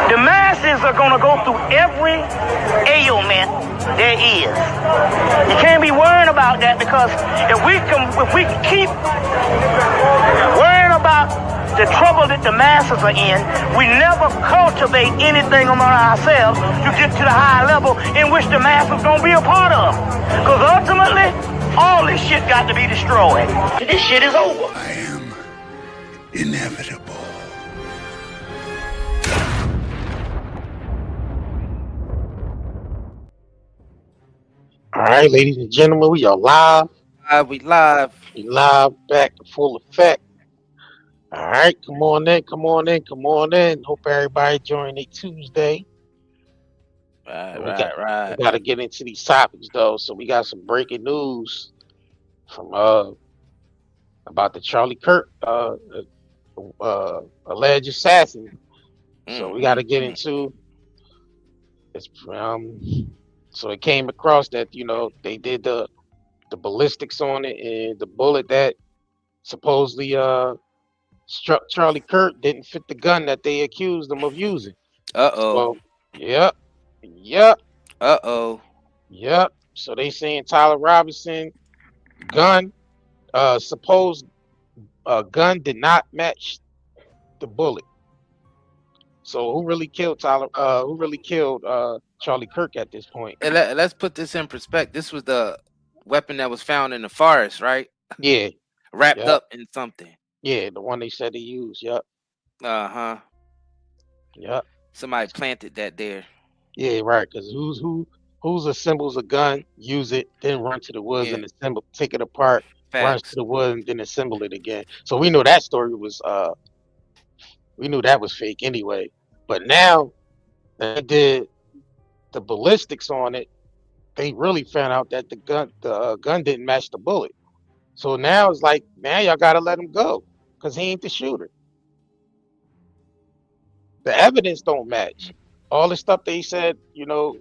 The masses are going to go through every ailment there is. You can't be worrying about that, because if we keep worrying about the trouble that the masses are in, we never cultivate anything among ourselves to get to the higher level in which the masses going to be a part of. Because ultimately, all this shit got to be destroyed. This shit is over. I am inevitable. All right, ladies and gentlemen, we are live. We live. We live, back in full effect. All right, come on in, come on in, come on in. Hope everybody enjoying a Tuesday. Right. We got to get into these topics, though. So we got some breaking news from about the Charlie Kirk alleged assassin. So we got to get into it's so it came across that, you know, they did the ballistics on it, and the bullet that supposedly struck Charlie Kirk didn't fit the gun that they accused him of using. Uh-oh. So, yep. Uh-oh. Yep. So they saying Tyler Robinson gun, supposed gun did not match the bullet. So who really killed Tyler? Who really killed Charlie Kirk at this point? And let's put this in perspective. This was the weapon that was found in the forest, right? Yeah. Wrapped up in something. Yeah, the one they said they used. Yep. Uh-huh. Yep. Somebody planted that there. Yeah, right. Because who's assembles a gun, use it, then run to the woods and assemble, take it apart, runs to the woods, and then assemble it again. So we know that story was we knew that was fake anyway. But now they did the ballistics on it, they really found out that the gun didn't match the bullet. So now it's like, man, y'all gotta let him go, because he ain't the shooter. The evidence don't match. All the stuff they said, you know,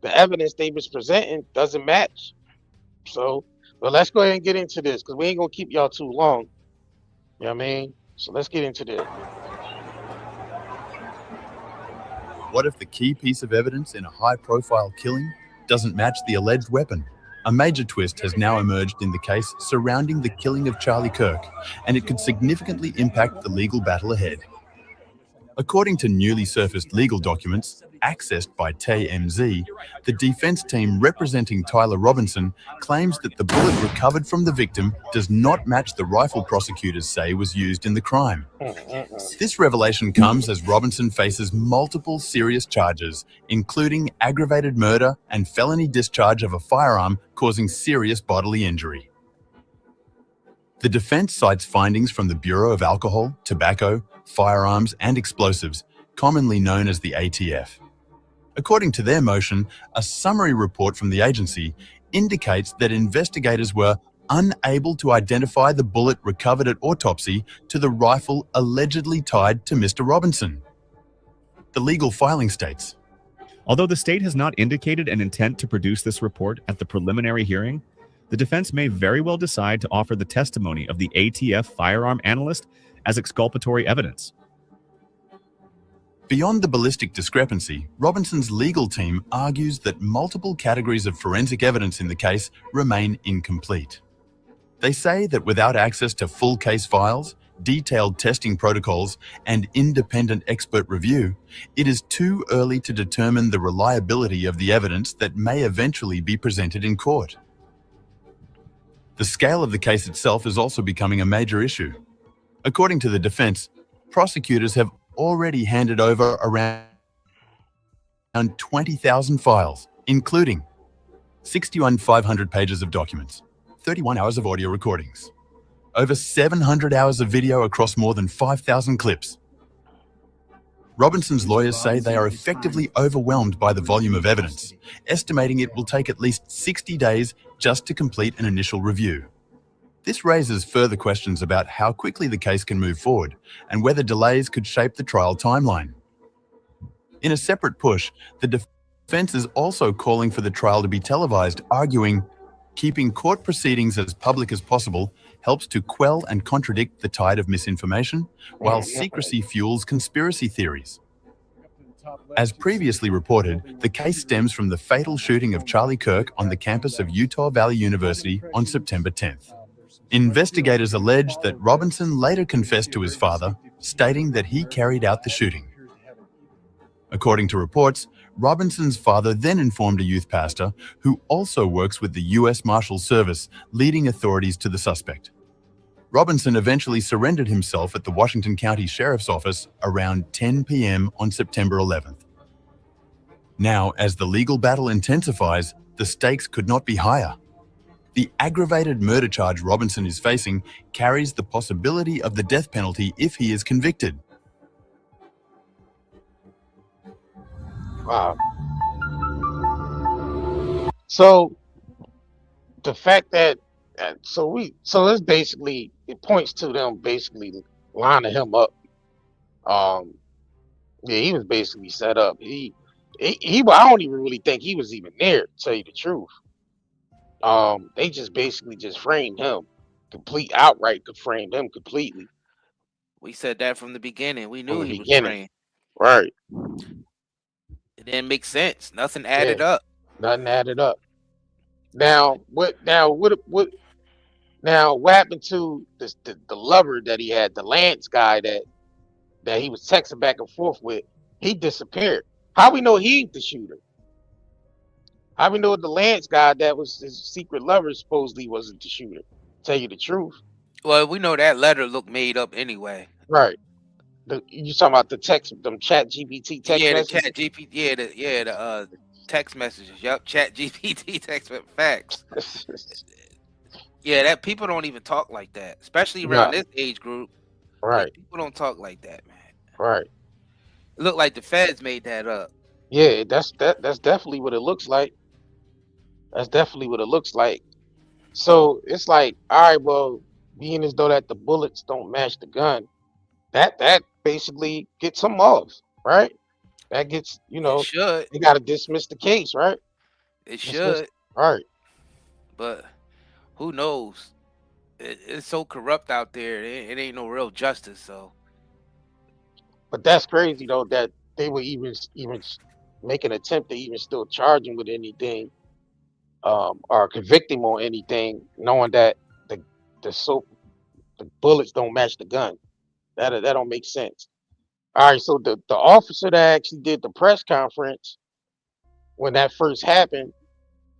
the evidence they was presenting doesn't match. So, well, let's go ahead and get into this, because we ain't gonna keep y'all too long. You know what I mean? So let's get into this. What if the key piece of evidence in a high-profile killing doesn't match the alleged weapon? A major twist has now emerged in the case surrounding the killing of Charlie Kirk, and it could significantly impact the legal battle ahead. According to newly surfaced legal documents accessed by TMZ, the defense team representing Tyler Robinson claims that the bullet recovered from the victim does not match the rifle prosecutors say was used in the crime. This revelation comes as Robinson faces multiple serious charges, including aggravated murder and felony discharge of a firearm causing serious bodily injury. The defense cites findings from the Bureau of Alcohol, Tobacco, Firearms and Explosives, commonly known as the ATF. According to their motion, a summary report from the agency indicates that investigators were unable to identify the bullet recovered at autopsy to the rifle allegedly tied to Mr. Robinson. The legal filing states, although the state has not indicated an intent to produce this report at the preliminary hearing, the defense may very well decide to offer the testimony of the ATF firearm analyst as exculpatory evidence. Beyond the ballistic discrepancy, Robinson's legal team argues that multiple categories of forensic evidence in the case remain incomplete. They say that without access to full case files, detailed testing protocols, and independent expert review, it is too early to determine the reliability of the evidence that may eventually be presented in court. The scale of the case itself is also becoming a major issue. According to the defense, prosecutors have already handed over around 20,000 files, including 6,500 pages of documents, 31 hours of audio recordings, over 700 hours of video across more than 5,000 clips. Robinson's lawyers say they are effectively overwhelmed by the volume of evidence, estimating it will take at least 60 days just to complete an initial review. This raises further questions about how quickly the case can move forward and whether delays could shape the trial timeline. In a separate push, the defense is also calling for the trial to be televised, arguing, keeping court proceedings as public as possible helps to quell and contradict the tide of misinformation, while secrecy fuels conspiracy theories. As previously reported, the case stems from the fatal shooting of Charlie Kirk on the campus of Utah Valley University on September 10th. Investigators allege that Robinson later confessed to his father, stating that he carried out the shooting. According to reports, Robinson's father then informed a youth pastor who also works with the U.S. Marshal Service, leading authorities to the suspect. Robinson eventually surrendered himself at the Washington County Sheriff's Office around 10 p.m. on September 11th. Now, as the legal battle intensifies, the stakes could not be higher. The aggravated murder charge Robinson is facing carries the possibility of the death penalty if he is convicted. Wow. So the fact that so it's basically, it points to them basically lining him up. Yeah, he was basically set up. He I don't even really think he was even there, to tell you the truth. They just basically just framed him outright to frame him completely. We said that from the beginning. We knew he was framed. Right. It didn't make sense. Nothing added up. Nothing added up. Now what happened to the lover that he had, the Lance guy that he was texting back and forth with? He disappeared. How we know he ain't the shooter? How we know the Lance guy that was his secret lover supposedly wasn't the shooter? Tell you the truth. Well, we know that letter looked made up anyway. Right. You talking about the text, them chat GPT text messages? The chat GPT, the text messages. Yup, chat GPT text facts. Yeah, that people don't even talk like that, especially around this age group. Right. Like, people don't talk like that, man. Right. It looked like the feds made that up. Yeah, that's definitely what it looks like. That's definitely what it looks like. So it's like, all right, well, being as though that the bullets don't match the gun, that basically gets them off, right? That gets, It should. they got to dismiss the case, right? It should. Right. But who knows? It's so corrupt out there. It ain't no real justice. So. But that's crazy though that they would even make an attempt to even still charge him with anything, or convict him on anything, knowing that the bullets don't match the gun. That don't make sense. All right, so the officer that actually did the press conference when that first happened,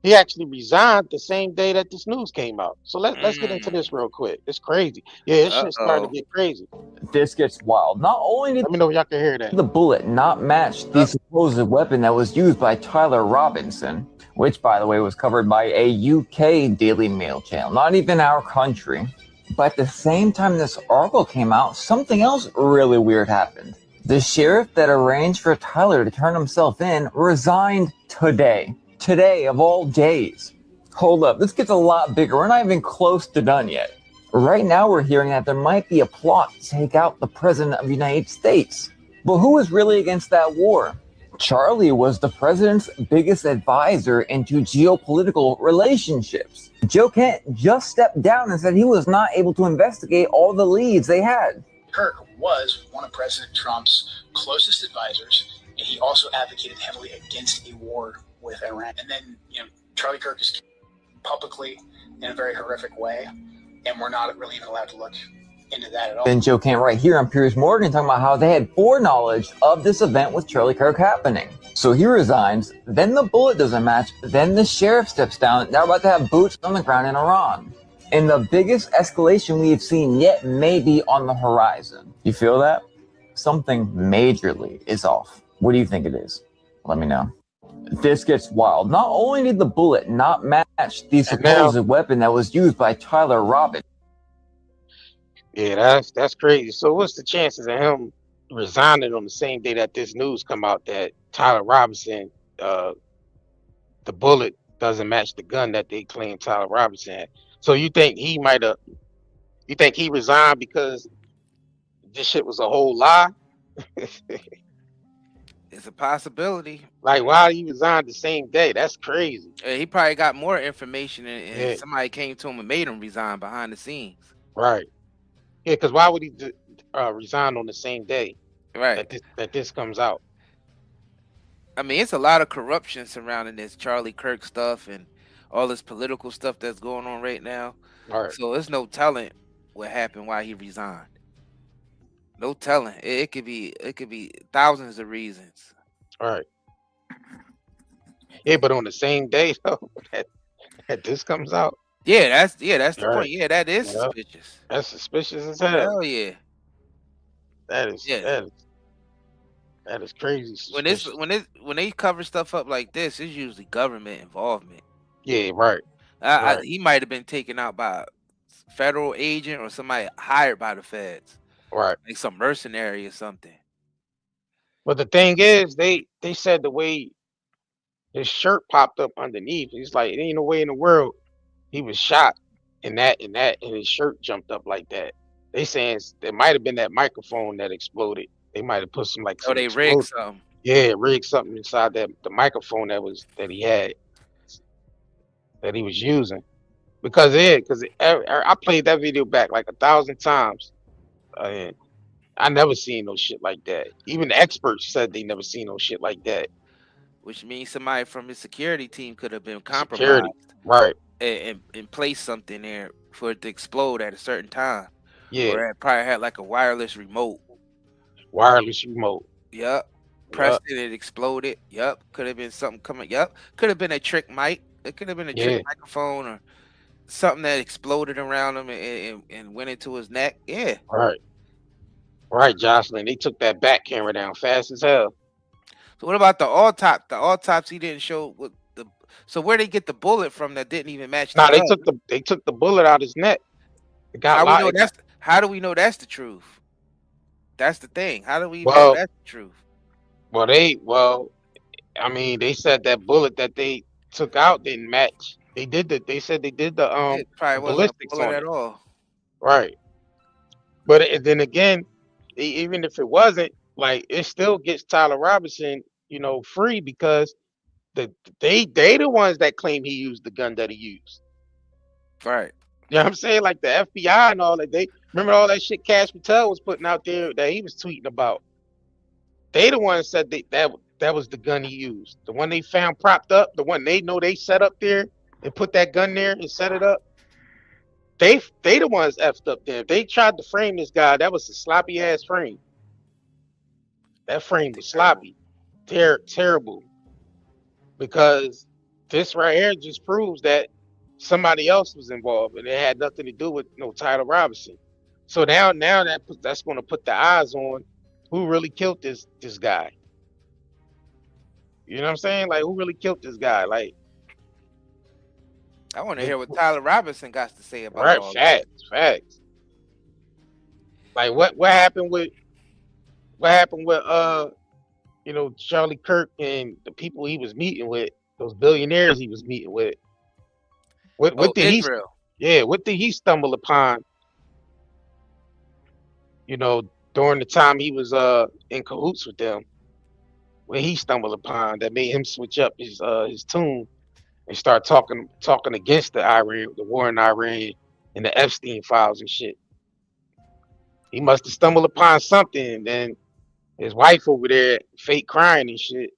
he actually resigned the same day that this news came out. So let's get into this real quick. It's crazy. Yeah, this shit's starting to get crazy. This gets wild. Not only did Let me know if y'all can hear that. the bullet not match the supposed weapon that was used by Tyler Robinson, which, by the way, was covered by a UK Daily Mail channel, not even our country. But at the same time this article came out, something else really weird happened. The sheriff that arranged for Tyler to turn himself in resigned today. Today, of all days. Hold up, this gets a lot bigger. We're not even close to done yet. Right now, we're hearing that there might be a plot to take out the President of the United States. But who is really against that war? Charlie was the president's biggest advisor into geopolitical relationships. Joe Kent just stepped down and said he was not able to investigate all the leads they had. Kirk was one of President Trump's closest advisors, and he also advocated heavily against a war with Iran. And then, Charlie Kirk is publicly in a very horrific way, and we're not really even allowed to look into that at all. Then Joe Kent right here on Piers Morgan talking about how they had foreknowledge of this event with Charlie Kirk happening. So he resigns, then the bullet doesn't match, then the sheriff steps down. They're about to have boots on the ground in Iran. And the biggest escalation we've seen yet may be on the horizon. You feel that? Something majorly is off. What do you think it is? Let me know. This gets wild. Not only did the bullet not match the supposed weapon that was used by Tyler Robinson. Yeah, that's crazy. So what's the chances of him resigning on the same day that this news come out that Tyler Robinson, the bullet doesn't match the gun that they claim Tyler Robinson had? So you think he resigned because this shit was a whole lie? It's a possibility. Like, why he resigned the same day? That's crazy. He probably got more information and somebody came to him and made him resign behind the scenes. Right. Yeah, because why would he resign on the same day that this comes out? I mean, it's a lot of corruption surrounding this Charlie Kirk stuff and all this political stuff that's going on right now. All right. So there's no telling what happened, why he resigned. No telling. It could be thousands of reasons. All right. Yeah, but on the same day though that this comes out. Yeah, that's the All point. right. Yeah, that is Yeah. suspicious. That's suspicious as hell. Hell yeah. That is Yeah. that is crazy suspicious. When they cover stuff up like this, it's usually government involvement. Yeah, right. He might have been taken out by a federal agent or somebody hired by the feds, Right. like some mercenary or something. But the thing is, they said the way his shirt popped up underneath, he's like, it ain't no way in the world he was shot and his shirt jumped up like that. They saying there might have been that microphone that exploded. They might have put some Oh, they rigged something. Yeah, rigged something inside the microphone that he had, that he was using. Because I played that video back like 1,000 times. And I never seen no shit like that. Even the experts said they never seen no shit like that. Which means somebody from his security team could have been compromised. Security, right? And place something there for it to explode at a certain time. Yeah. Or it probably had like a wireless remote. Yep. Pressed it exploded. Yep. Could have been something coming. Yep. Could have been a trick mic. It could have been a trick microphone or something that exploded around him and went into his neck. Yeah. Right, Jocelyn. They took that back camera down fast as hell. So what about the autopsy? The autopsy didn't show what the. So where they get the bullet from that didn't even match? Nah, they took the bullet out his neck. How do we know that's the truth? That's the thing. How do we know that's the truth? I mean, they said that bullet that they took out didn't match. They said they did the It probably wasn't a ballistics bullet on at it. all. Right. But then again, even if it wasn't, like, it still gets Tyler Robinson, free, because they the ones that claim he used the gun that he used. Right. You know what I'm saying? Like the FBI and all that. They remember all that shit Cash Patel was putting out there that he was tweeting about. They the ones said that was the gun he used. The one they found propped up, the one they know they set up there and put that gun there and set it up. They the ones effed up there. They tried to frame this guy. That was a sloppy ass frame. That frame was sloppy. Terrible. Because this right here just proves that somebody else was involved and it had nothing to do with no Tyler Robinson. So now that's going to put the eyes on who really killed this guy. You know what I'm saying? Like, who really killed this guy? Like, I want to hear what Tyler Robinson got to say about all facts. Like, what happened with Charlie Kirk and the people he was meeting with, those billionaires he was meeting with. What did Israel. What did he stumble upon? During the time he was in cahoots with them, when he stumbled upon that made him switch up his tune and start talking against the war in Iran and the Epstein files and shit. He must have stumbled upon something, and then his wife over there fake crying and shit.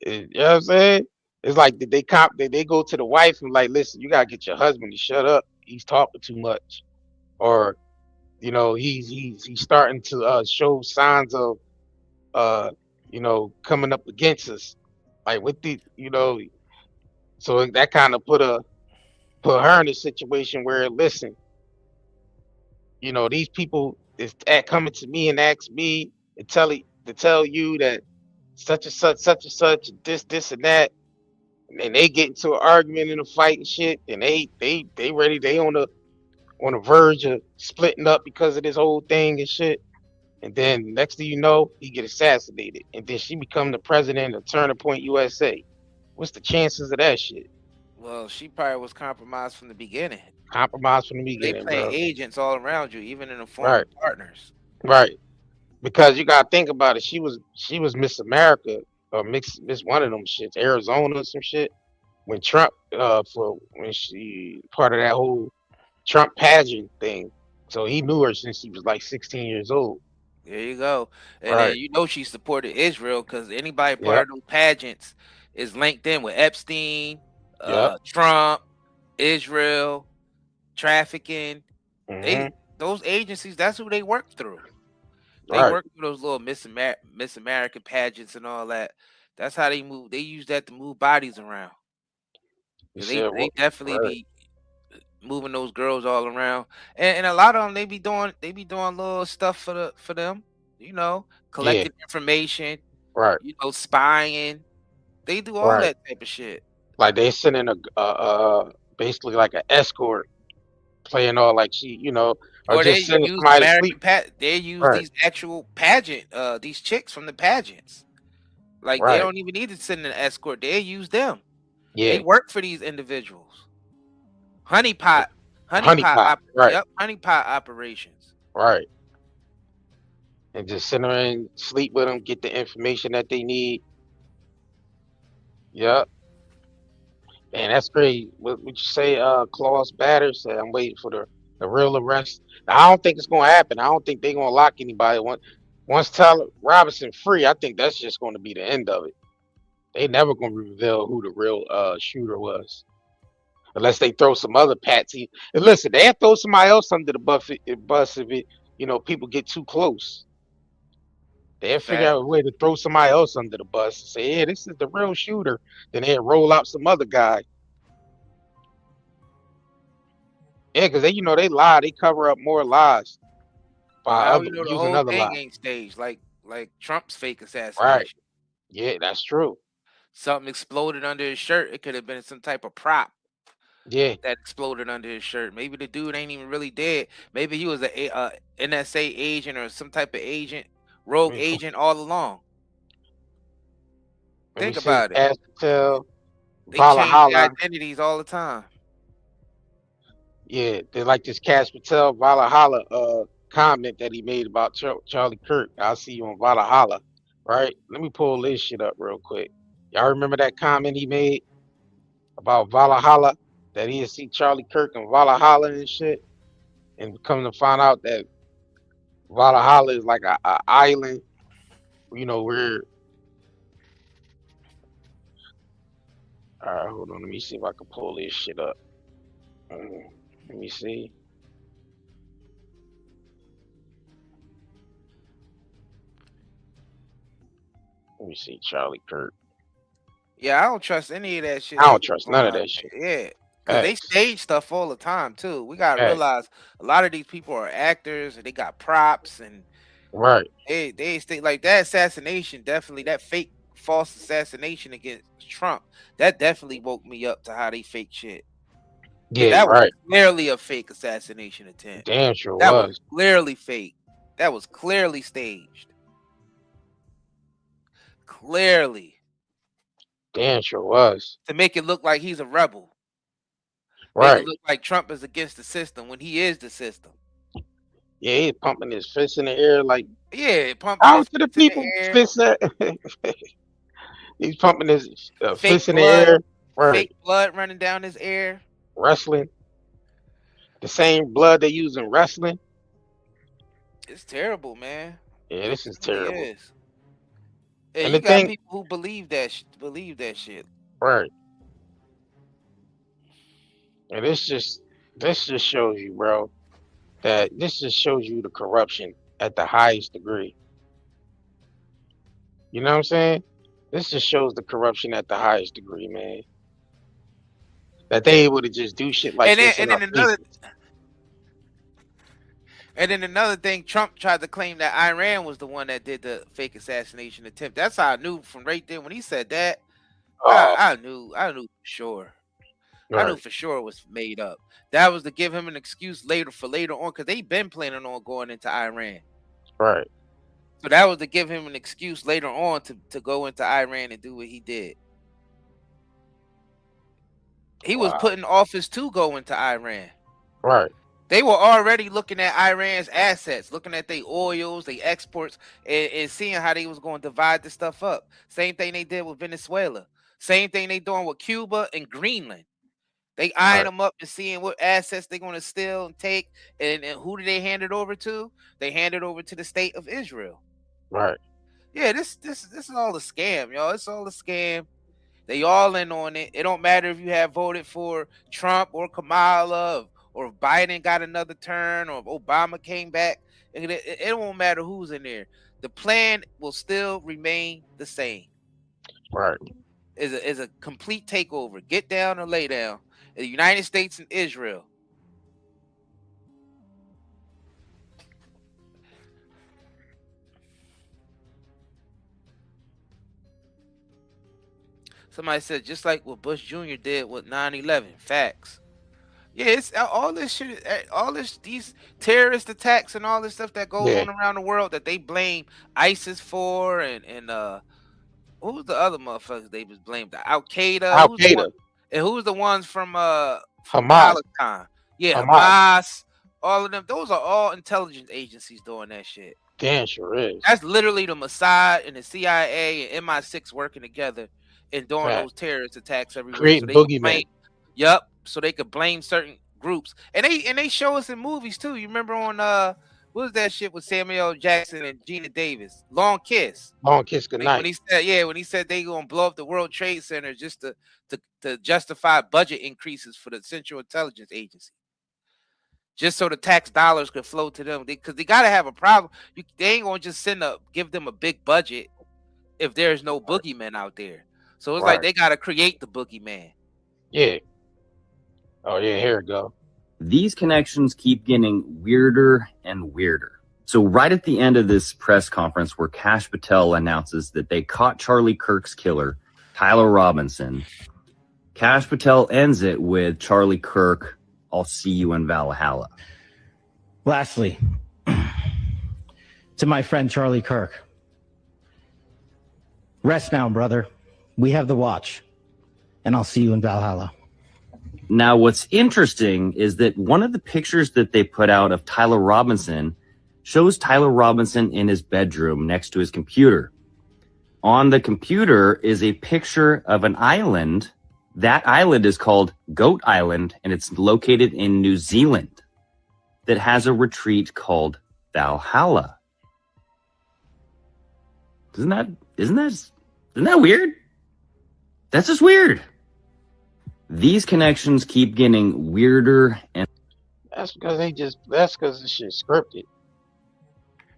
You know what I'm saying? It's like they go to the wife and like, listen, you gotta get your husband to shut up. He's talking too much, or he's starting to show signs of coming up against us, like with the so that kind of put her in a situation where, listen, these people is coming to me and ask me and tell you that such and such, this and that, and they get into an argument and a fight and shit, and they ready, they on the verge of splitting up because of this whole thing and shit. And then next thing you know, he get assassinated, and then she become the president of Turning Point USA. What's the chances of that shit? Well, she probably was compromised from the beginning. They play agents all around you, even in the form of partners. Right. Because you gotta think about it. She was Miss America, or Miss one of them shits, Arizona or some shit. When Trump when she part of that whole Trump pageant thing. So he knew her since she was like 16 years old. There you go. And then you know she supported Israel because anybody part of those pageants is linked in with Epstein, Trump, Israel, trafficking. Those agencies, that's who they work through. They work through those little Miss American pageants and all that. That's how they move. They use that to move bodies around. They definitely be moving those girls all around, and a lot of them they be doing little stuff for them, you know, collecting information, you know, spying. They do all that type of shit. Like they sending a basically like an escort, playing all like she, you know, or they just sending use somebody to sleep. they use these actual pageant, these chicks from the pageants. Like they don't even need to send an escort. They use them. Yeah, they work for these individuals. Honeypot operations. Right. And just send her in, sleep with them, get the information that they need. Yep. Man, that's great. What would you say, Claus Batter said, I'm waiting for the real arrest. Now, I don't think it's gonna happen. I don't think they're gonna lock anybody. Once Tyler Robinson free, I think that's just gonna be the end of it. They never gonna reveal who the real shooter was. Unless they throw some other patsy. And listen, they throw somebody else under the bus if it, you know, people get too close. They'll figure out a way to throw somebody else under the bus and say, "Yeah, this is the real shooter." Then they'll roll out some other guy. Yeah, because they, you know, they lie. They cover up more lies by the using whole other thing lies. ain't staged like Trump's fake assassination. Right. Yeah, that's true. Something exploded under his shirt. It could have been some type of prop. Yeah. That exploded under his shirt. Maybe the dude ain't even really dead. Maybe he was a NSA agent or some type of agent, rogue agent all along. Think about it. They change their identities all the time. Yeah, they like this Cash Patel Valhalla comment that he made about Charlie Kirk. I'll see you on Valhalla, right? Let me pull this shit up real quick. Y'all remember that comment he made about Valhalla? That he'll see Charlie Kirk and Valhalla and shit, and come to find out that Valhalla is like a island, you know, where. All right, hold on. Let me see if I can pull this shit up. Let me see. Let me see Charlie Kirk. Yeah, I don't trust any of that shit. I don't trust none of that shit. Yeah. Because they stage stuff all the time too. We gotta realize a lot of these people are actors and they got props and they stay like that assassination, definitely that fake false assassination against Trump. That definitely woke me up to how they fake shit. Yeah, that was clearly a fake assassination attempt. Damn sure that was clearly fake. That was clearly staged. Clearly. Damn sure was. To make it look like he's a rebel. Right. Make it look like Trump is against the system when he is the system. Yeah, he's pumping his fists in the air like pumping out to the people. Fists he's pumping his fists in the air. Right. Fake blood running down his ear. Wrestling. The same blood they use in wrestling. It's terrible, man. Yeah, this is terrible. It is. And you got people who believe that shit. Right. And this just shows you, bro, that this just shows you the corruption at the highest degree. You know what I'm saying? This just shows the corruption at the highest degree, man. That they able to just do shit like this. And then another thing, Trump tried to claim that Iran was the one that did the fake assassination attempt. That's how I knew from right there when he said that. I knew for sure. Right. I knew for sure it was made up. That was to give him an excuse later on, because they've been planning on going into Iran. Right. So that was to give him an excuse later on to go into Iran and do what he did. He was put in office to go into Iran. Right. They were already looking at Iran's assets, looking at their oils, their exports, and seeing how they was going to divide this stuff up. Same thing they did with Venezuela. Same thing they doing with Cuba and Greenland. They eyeing them up and seeing what assets they're going to steal and take, and who do they hand it over to? They hand it over to the state of Israel. Right. Yeah, this is all a scam, y'all. It's all a scam. They all in on it. It don't matter if you have voted for Trump or Kamala or if Biden got another turn or if Obama came back. It won't matter who's in there. The plan will still remain the same. Right. Is a complete takeover. Get down or lay down. The United States and Israel. Somebody said just like what Bush Jr. did with 9/11. Facts. Yeah, it's all this shit, these terrorist attacks and all this stuff that goes on around the world that they blame ISIS for, and who's the other motherfuckers they was blamed? Al Qaeda. Who's the ones from Hamas. Palestine? Yeah, Hamas. All of them. Those are all intelligence agencies doing that shit. Damn, sure is. That's literally the Mossad and the CIA and MI6 working together and doing those terrorist attacks everywhere. Creating boogeymen. Yep. So they could blame certain groups, and they show us in movies too. You remember on what was that shit with Samuel L. Jackson and Gina Davis? Long Kiss. Long Kiss Goodnight. When he said they gonna blow up the World Trade Center just to justify budget increases for the Central Intelligence Agency, just so the tax dollars could flow to them, because they gotta have a problem. They ain't gonna just give them a big budget if there's no boogeyman out there. So it's like they gotta create the boogeyman. Yeah. Oh yeah, here we go. These connections keep getting weirder and weirder. So right at the end of this press conference where Kash Patel announces that they caught Charlie Kirk's killer, Tyler Robinson, Kash Patel ends it with Charlie Kirk, I'll see you in Valhalla. Lastly, to my friend Charlie Kirk, rest now, brother. We have the watch, and I'll see you in Valhalla. Now, what's interesting is that one of the pictures that they put out of Tyler Robinson shows Tyler Robinson in his bedroom next to his computer. On the computer is a picture of an island. That island is called Goat Island, and it's located in New Zealand, that has a retreat called Valhalla. Isn't that weird? That's just weird. These connections keep getting weirder, and that's because the shit scripted.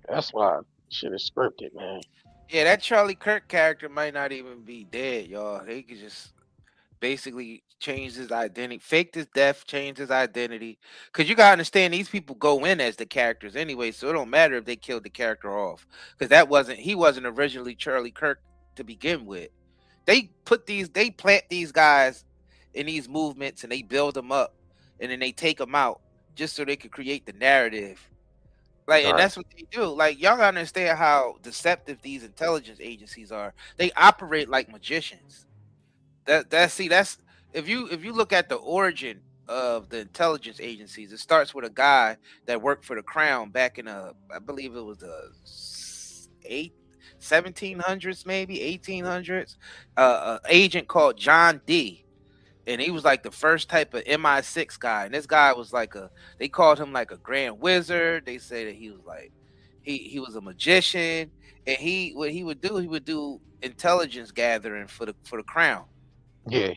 That's why shit is scripted, man. Yeah, that Charlie Kirk character might not even be dead, y'all. They could just basically change his identity, faked his death, change his identity. Because you gotta understand, these people go in as the characters anyway, so it don't matter if they killed the character off. Because he wasn't originally Charlie Kirk to begin with. They plant these guys in these movements and they build them up, and then they take them out just so they could create the narrative. And that's what they do. Like, y'all gotta understand how deceptive these intelligence agencies are. They operate like magicians. That's if you look at the origin of the intelligence agencies, it starts with a guy that worked for the Crown back in I believe it was the 1700s, maybe 1800s. An agent called John D. And he was like the first type of MI6 guy. And this guy was they called him like a grand wizard. They say that he was like, he was a magician. And what he would do intelligence gathering for the Crown. Yeah.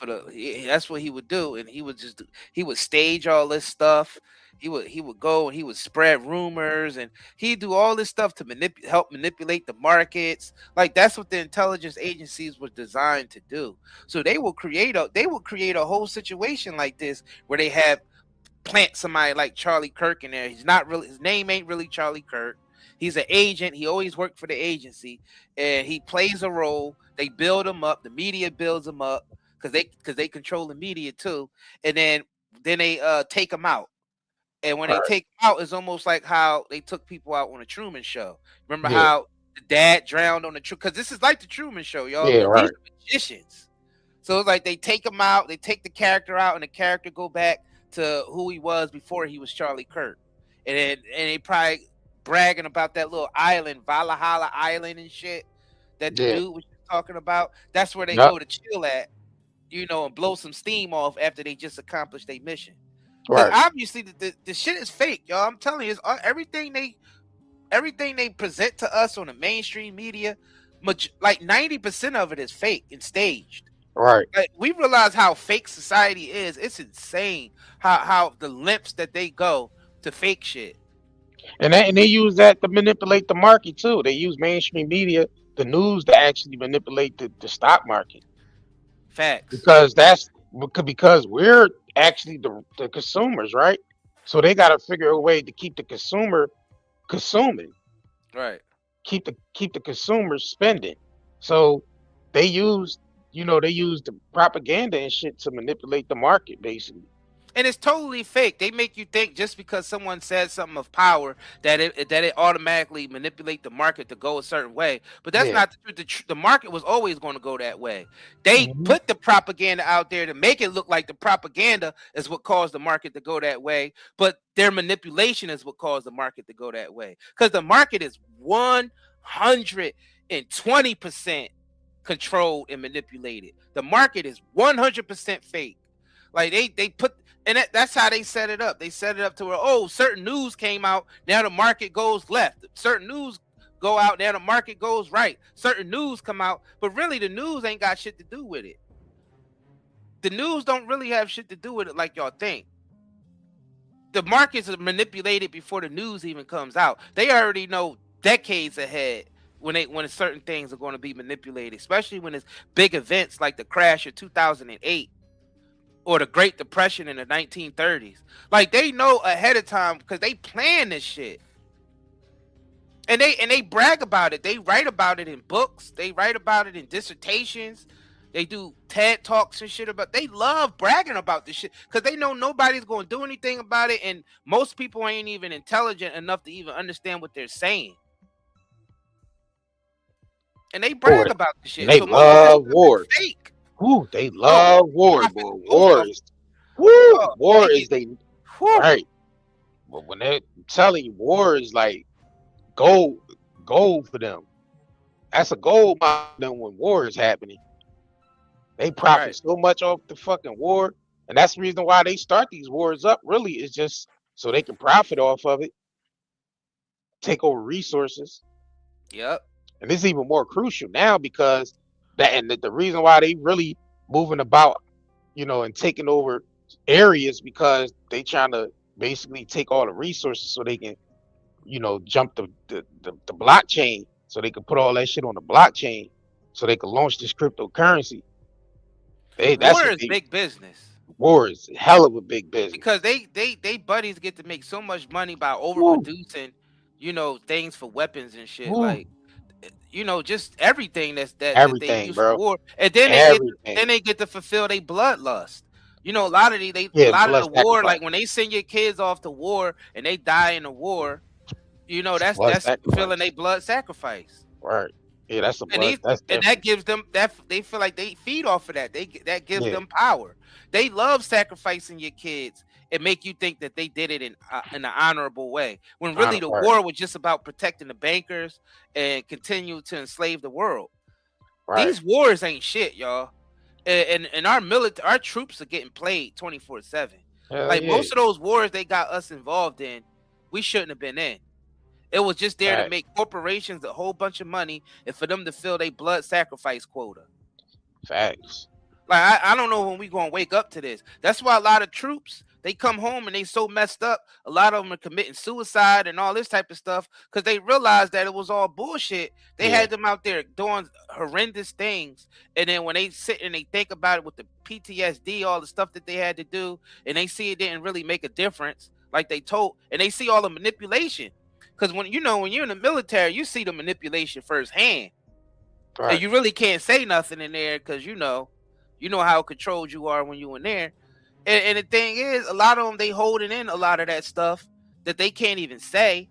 That's what he would do. And he would stage all this stuff. He would go and he would spread rumors, and he'd do all this stuff to help manipulate the markets. Like, that's what the intelligence agencies were designed to do. So they will create a whole situation like this where they plant somebody like Charlie Kirk in there. His name ain't really Charlie Kirk. He's an agent. He always worked for the agency, and he plays a role. They build him up. The media builds him up because they control the media too. And then they take him out. And when they take him out, it's almost like how they took people out on a Truman Show. Remember how the dad drowned on the Truman? Because this is like the Truman Show, y'all. Yeah, right. These are magicians. So it's like they take him out, they take the character out, and the character go back to who he was before he was Charlie Kirk. And they probably bragging about that little island, Valhalla Island and shit, that the dude was talking about. That's where they go to chill at. you know, and blow some steam off after they just accomplished their mission. Because Right. obviously the shit is fake, y'all. I'm telling you, it's everything they present to us on the mainstream media, like 90% of it is fake and staged. Right. Like, we realize how fake society is. It's insane how the lengths that they go to fake shit. And they use that to manipulate the market too. They use mainstream media, the news, to actually manipulate the stock market. Facts. Because we're actually the consumers, right? So they got to figure a way to keep the consumer consuming, Right. keep the consumers spending. So they use the propaganda and shit to manipulate the market, basically. And it's totally fake. They make you think just because someone says something of power that it automatically manipulate the market to go a certain way. But that's not the truth. The market was always going to go that way. They put the propaganda out there to make it look like the propaganda is what caused the market to go that way. But their manipulation is what caused the market to go that way. Because the market is 120% controlled and manipulated. The market is 100% fake. Like they put, and that's how they set it up. They set it up to where, certain news came out, now the market goes left. Certain news go out, now the market goes right. Certain news come out, but really the news ain't got shit to do with it. The news don't really have shit to do with it like y'all think. The markets are manipulated before the news even comes out. They already know decades ahead when certain things are going to be manipulated, especially when it's big events like the crash of 2008. Or the Great Depression in the 1930s. Like, they know ahead of time because they plan this shit. And they brag about it. They write about it in books. They write about it in dissertations. They do TED Talks and shit about. They love bragging about this shit because they know nobody's going to do anything about it, and most people ain't even intelligent enough to even understand what they're saying. And they brag about this shit. They love wars. Fake. Ooh, they love war, boy. War is right. But when they're telling you, war is like gold for them. That's a gold mine for them when war is happening. They profit so much off the fucking war, and that's the reason why they start these wars up. Really, is just so they can profit off of it, take over resources. Yep. And this is even more crucial now because the reason why they really moving about, and taking over areas because they trying to basically take all the resources so they can, jump the blockchain, so they can put all that shit on the blockchain, so they can launch this cryptocurrency. War is big business. War is hell of a big business because they buddies get to make so much money by overproducing, things for weapons and shit. Like, just everything that they use for war, and then they get to fulfill their bloodlust. A lot of the war, like when they send your kids off to war and they die in the war, that's fulfilling their blood sacrifice. Right. Yeah, that's and that gives them that they feel like they feed off of that. That gives them power. They love sacrificing your kids and make you think that they did it in an honorable way, when really the war was just about protecting the bankers and continue to enslave the world. Right. These wars ain't shit, y'all. And our troops are getting played 24/7. Most of those wars they got us involved in, we shouldn't have been in. It was just there to make corporations a whole bunch of money and for them to fill their blood sacrifice quota. Facts. Like, I don't know when we gonna wake up to this. That's why a lot of troops, they come home and they so messed up. A lot of them are committing suicide and all this type of stuff because they realized that it was all bullshit. They had them out there doing horrendous things, and then when they sit and they think about it with the PTSD, all the stuff that they had to do, and they see it didn't really make a difference, like they told, and they see all the manipulation. Because when you're in the military, you see the manipulation firsthand, and you really can't say nothing in there because you know how controlled you are when you're in there. And the thing is, a lot of them, they holding in a lot of that stuff that they can't even say,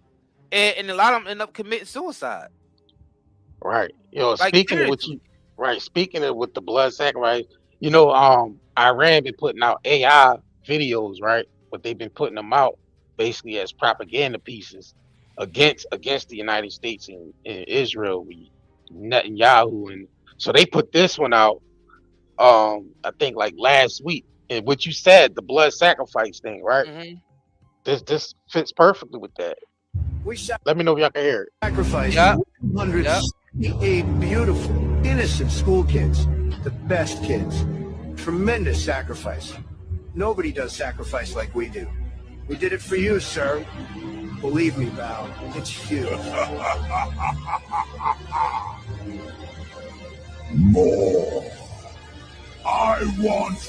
and a lot of them end up committing suicide. Right. Speaking of with the blood sacrifice, Iran been putting out AI videos, right? But they've been putting them out basically as propaganda pieces against the United States and Israel, Netanyahu, and so they put this one out I think like last week, and what you said, the blood sacrifice thing, right? Mm-hmm. This fits perfectly with that. Let me know if y'all can hear it. Sacrifice Yep. 168 beautiful, innocent school kids, the best kids. Tremendous sacrifice. Nobody does sacrifice like we do. We did it for you, sir. Believe me, Val, it's huge. More. I want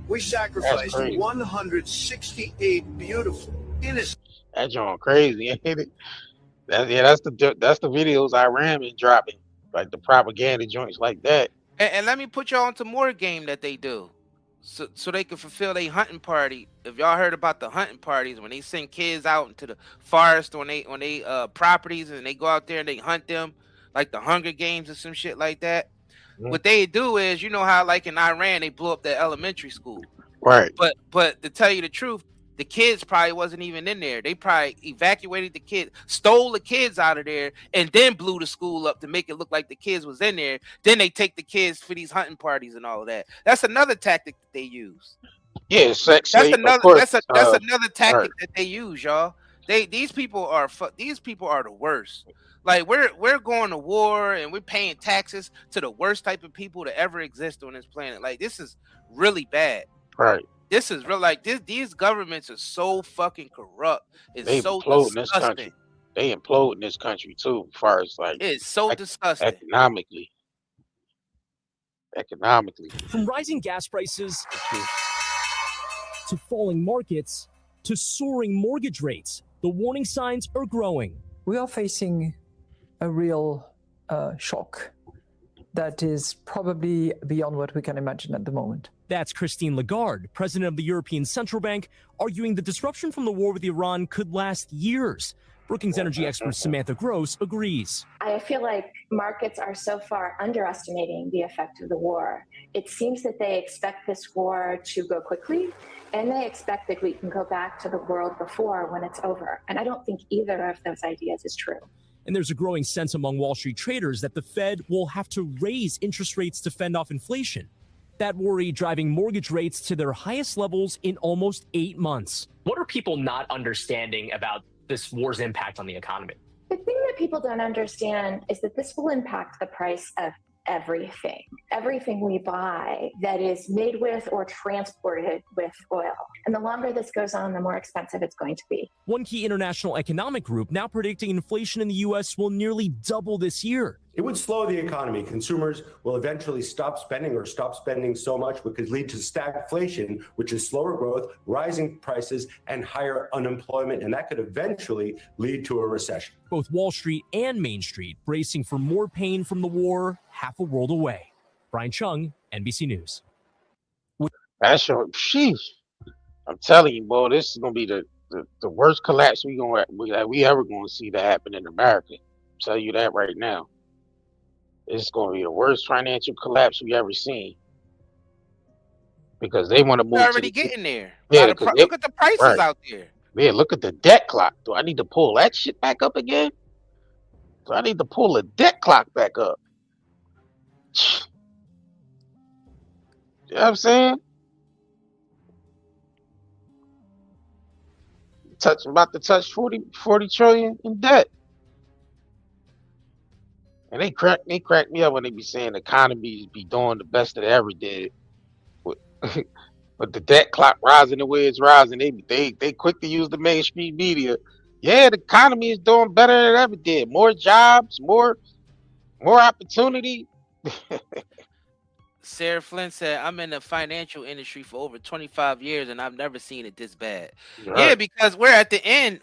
We sacrificed 168 beautiful, innocent. That joint crazy, ain't it? That's the videos Iran been dropping, like the propaganda joints like that. And let me put y'all onto more game that they do, so they can fulfill their hunting party. If y'all heard about the hunting parties, when they send kids out into the forest on they properties and they go out there and they hunt them, like the Hunger Games or some shit like that. Mhm. What they do is, you know how like in Iran they blew up their elementary school, Right. But to tell you the truth, the kids probably wasn't even in there. They probably evacuated the kids, stole the kids out of there, and then blew the school up to make it look like the kids was in there. Then they take the kids for these hunting parties and all of that. That's another tactic that they use. Yeah, sex That's slave, another. of course, That's another tactic that they use, y'all. These people are the worst. Like we're going to war and we're paying taxes to the worst type of people to ever exist on this planet. Like this is really bad. Right. This is real. Like these governments are so fucking corrupt. It's They so implode in this disgusting. country. They implode in this country too, as far as like It's so disgusting. economically. From rising gas prices to falling markets to soaring mortgage rates, the warning signs are growing. We are facing a real shock that is probably beyond what we can imagine at the moment. That's Christine Lagarde, president of the European Central Bank, arguing the disruption from the war with Iran could last years. Brookings energy expert Samantha Gross agrees. I feel like markets are so far underestimating the effect of the war. It seems that they expect this war to go quickly, and they expect that we can go back to the world before when it's over. And I don't think either of those ideas is true. And there's a growing sense among Wall Street traders that the Fed will have to raise interest rates to fend off inflation. That worry driving mortgage rates to their highest levels in almost 8 months. What are people not understanding about this war's impact on the economy? The thing that people don't understand is that this will impact the price of everything we buy that is made with or transported with oil. And the longer this goes on, the more expensive it's going to be. One key international economic group now predicting inflation in the U.S. will nearly double this year. It would slow the economy. Consumers will eventually stop spending so much, which could lead to stagflation, which is slower growth, rising prices, and higher unemployment. And that could eventually lead to a recession. Both Wall Street and Main Street bracing for more pain from the war half a world away. Brian Chung, NBC News. That's your sheesh. I'm telling you, boy, this is gonna be the worst collapse we ever gonna see that happen in America. I'll tell you that right now. It's going to be the worst financial collapse we ever seen, because they want to move. They're already getting there. Yeah, look at the prices out there. Yeah, look at the debt clock. Do I need to pull that shit back up again? Do I need to pull the debt clock back up? You know what I'm saying? About to touch 40 trillion in debt. And they crack me up when they be saying the economy be doing the best that it ever did. But the debt clock rising the way it's rising, they quick to use the mainstream media. Yeah, the economy is doing better than it ever did. More jobs, more opportunity. Sarah Flynn said, I'm in the financial industry for over 25 years and I've never seen it this bad. Right. Yeah, because we're at the end.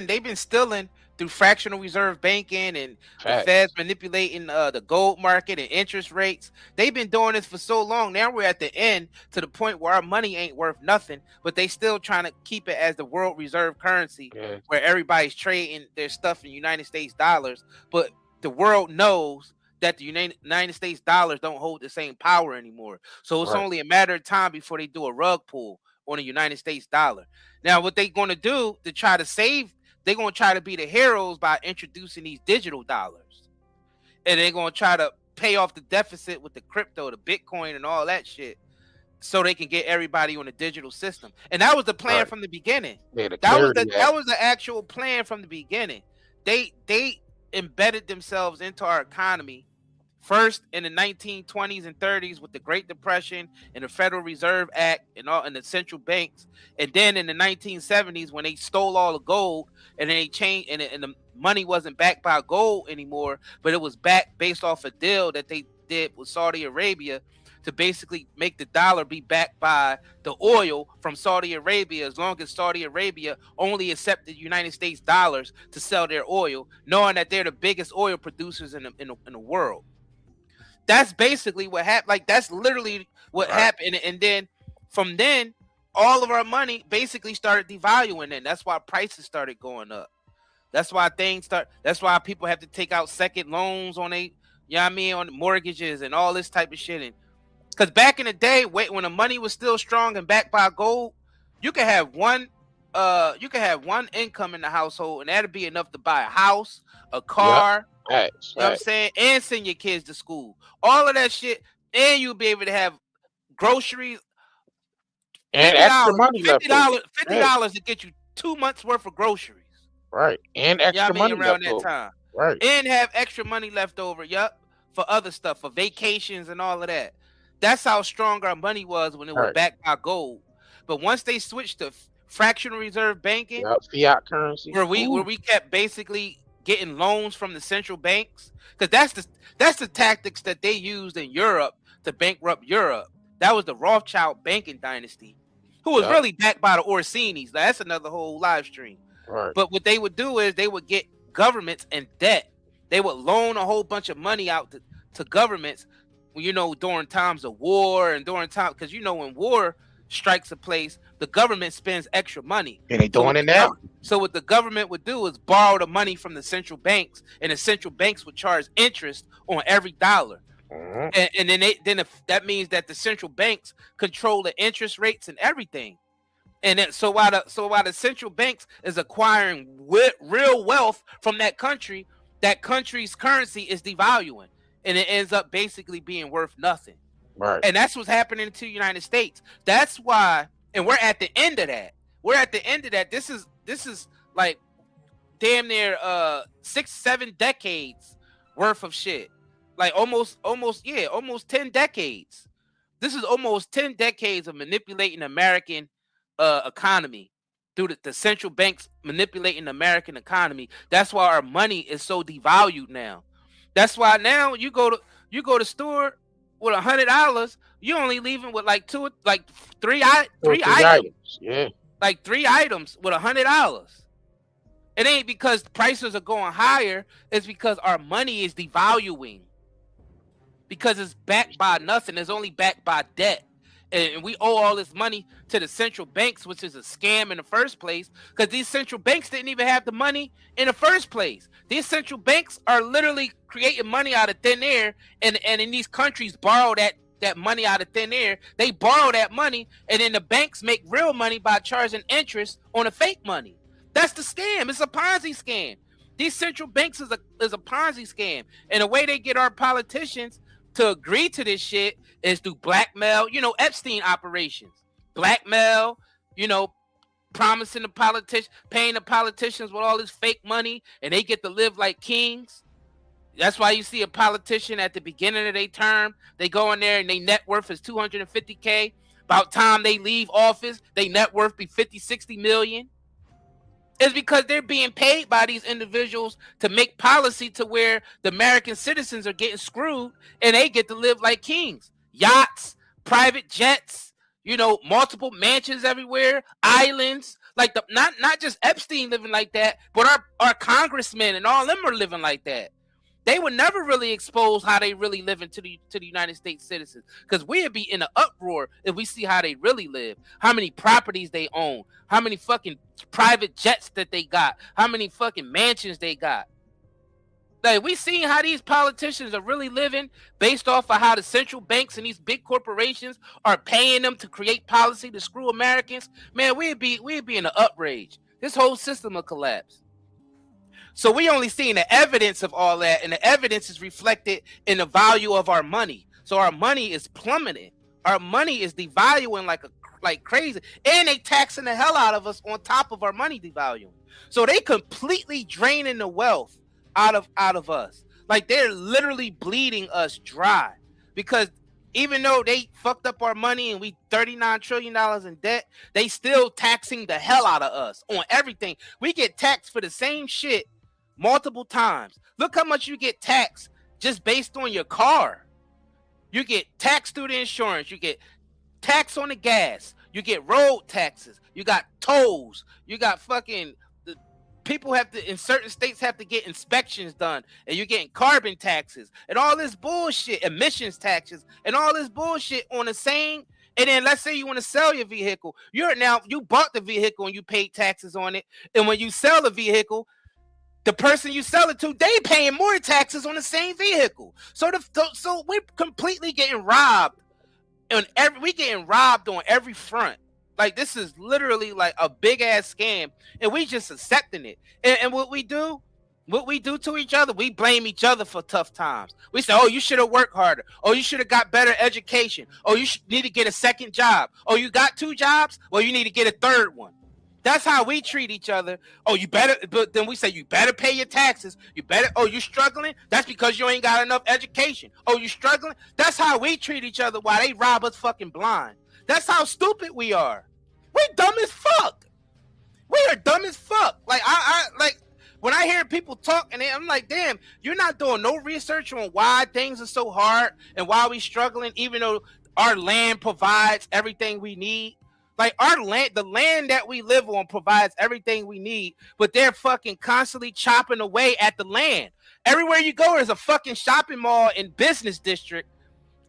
They've been stealing through fractional reserve banking and the Fed's manipulating the gold market and interest rates. They've been doing this for so long. Now we're at the end to the point where our money ain't worth nothing, but they still trying to keep it as the world reserve currency, where everybody's trading their stuff in United States dollars. But the world knows that the United States dollars don't hold the same power anymore. So it's only a matter of time before they do a rug pull on the United States dollar. Now, what they're going to do to try to save, they're going to try to be the heroes by introducing these digital dollars. And they're going to try to pay off the deficit with the crypto, the Bitcoin and all that shit, so they can get everybody on a digital system. And that was the plan from the beginning. That was the actual plan from the beginning. They embedded themselves into our economy first in the 1920s and 30s with the Great Depression and the Federal Reserve Act and the central banks, and then in the 1970s when they stole all the gold and then they changed and the money wasn't backed by gold anymore, but it was backed based off a deal that they did with Saudi Arabia to basically make the dollar be backed by the oil from Saudi Arabia, as long as Saudi Arabia only accepted United States dollars to sell their oil, knowing that they're the biggest oil producers in the world. That's basically what happened. Like, that's literally what happened. And then from then, all of our money basically started devaluing. And that's why prices started going up. That's why that's why people have to take out second loans on on mortgages and all this type of shit. And because back in the day, when the money was still strong and backed by gold, you could have one income in the household, and that'd be enough to buy a house, a car, you know what I'm saying, and send your kids to school. All of that shit, and you'll be able to have groceries and extra money left over. $50 to get you 2 months worth of groceries. Right. And extra money around left that over. time. Right. And have extra money left over, for other stuff, for vacations and all of that. That's how strong our money was when it was backed by gold. But once they switched to fractional reserve banking, fiat currency, where we kept basically getting loans from the central banks, because that's the tactics that they used in Europe to bankrupt Europe. That was the Rothschild banking dynasty, who was really backed by the Orsinis. That's another whole live stream. Right. But what they would do is they would get governments in debt. They would loan a whole bunch of money out to governments, during times of war and during time, because when war strikes a place, the government spends extra money. And they doing it now. So what the government would do is borrow the money from the central banks, and the central banks would charge interest on every dollar. And then that means that the central banks control the interest rates and everything. And then, so while the central banks is acquiring real wealth from that country, that country's currency is devaluing, and it ends up basically being worth nothing. Right. And that's what's happening to the United States. That's why, and we're at the end of that. This is like damn near 6-7 decades worth of shit. Like almost 10 decades. This is almost 10 decades of manipulating the American economy through the central banks manipulating the American economy. That's why our money is so devalued now. That's why now you go to store with $100, you're only leaving with three items. Yeah. Like 3 items with $100. It ain't because prices are going higher, it's because our money is devaluing. Because it's backed by nothing, it's only backed by debt. And we owe all this money to the central banks, which is a scam in the first place, because these central banks didn't even have the money in the first place. These central banks are literally creating money out of thin air, and in these countries borrow that money out of thin air. They borrow that money, and then the banks make real money by charging interest on the fake money. That's the scam. It's a Ponzi scam. These central banks is a Ponzi scam. And the way they get our politicians to agree to this shit is through blackmail, Epstein operations. Blackmail, promising the politicians, paying the politicians with all this fake money, and they get to live like kings. That's why you see a politician at the beginning of their term, they go in there and their net worth is $250K. About time they leave office, they net worth be 50, 60 million. It's because they're being paid by these individuals to make policy to where the American citizens are getting screwed and they get to live like kings. Yachts, private jets, multiple mansions everywhere, islands. Like not just Epstein living like that, but our congressmen and all them are living like that. They would never really expose how they really live to the United States citizens, because we'd be in an uproar if we see how they really live, how many properties they own, how many fucking private jets that they got, how many fucking mansions they got. Like, we seen how these politicians are really living based off of how the central banks and these big corporations are paying them to create policy to screw Americans. Man, we'd be in an outrage. This whole system will collapse. So we only seeing the evidence of all that, and the evidence is reflected in the value of our money. So our money is plummeting. Our money is devaluing like crazy, and they taxing the hell out of us on top of our money devaluing. So they completely draining the wealth out of us. Like, they're literally bleeding us dry, because even though they fucked up our money and we $39 trillion in debt, they still taxing the hell out of us on everything. We get taxed for the same shit multiple times. Look how much you get taxed just based on your car. You get taxed through the insurance. You get tax on the gas. You get road taxes. You got tolls. You got fucking people have to, in certain states, have to get inspections done, and you're getting carbon taxes and all this bullshit, emissions taxes and all this bullshit on the same. And then let's say you want to sell your vehicle. You bought the vehicle and you paid taxes on it. And when you sell the vehicle, the person you sell it to, they paying more taxes on the same vehicle. So we're completely getting robbed, and we getting robbed on every front. Like, this is literally like a big ass scam, and we just accepting it. And what we do to each other, we blame each other for tough times. We say, oh, you should have worked harder. Oh, you should have got better education. Oh, you need to get a second job. Oh, you got 2 jobs? Well, you need to get a 3rd one. That's how we treat each other. Oh, you better, but then we say, you better pay your taxes. You better, oh, you struggling? That's because you ain't got enough education. Oh, you struggling? That's how we treat each other while they rob us fucking blind. That's how stupid we are. We dumb as fuck. We are dumb as fuck. Like, I like, when I hear people talk, and I'm like, damn, you're not doing no research on why things are so hard and why we struggling, even though our land provides everything we need. Like, our land, the land that we live on provides everything we need, but they're fucking constantly chopping away at the land. Everywhere you go, there's a fucking shopping mall and business district,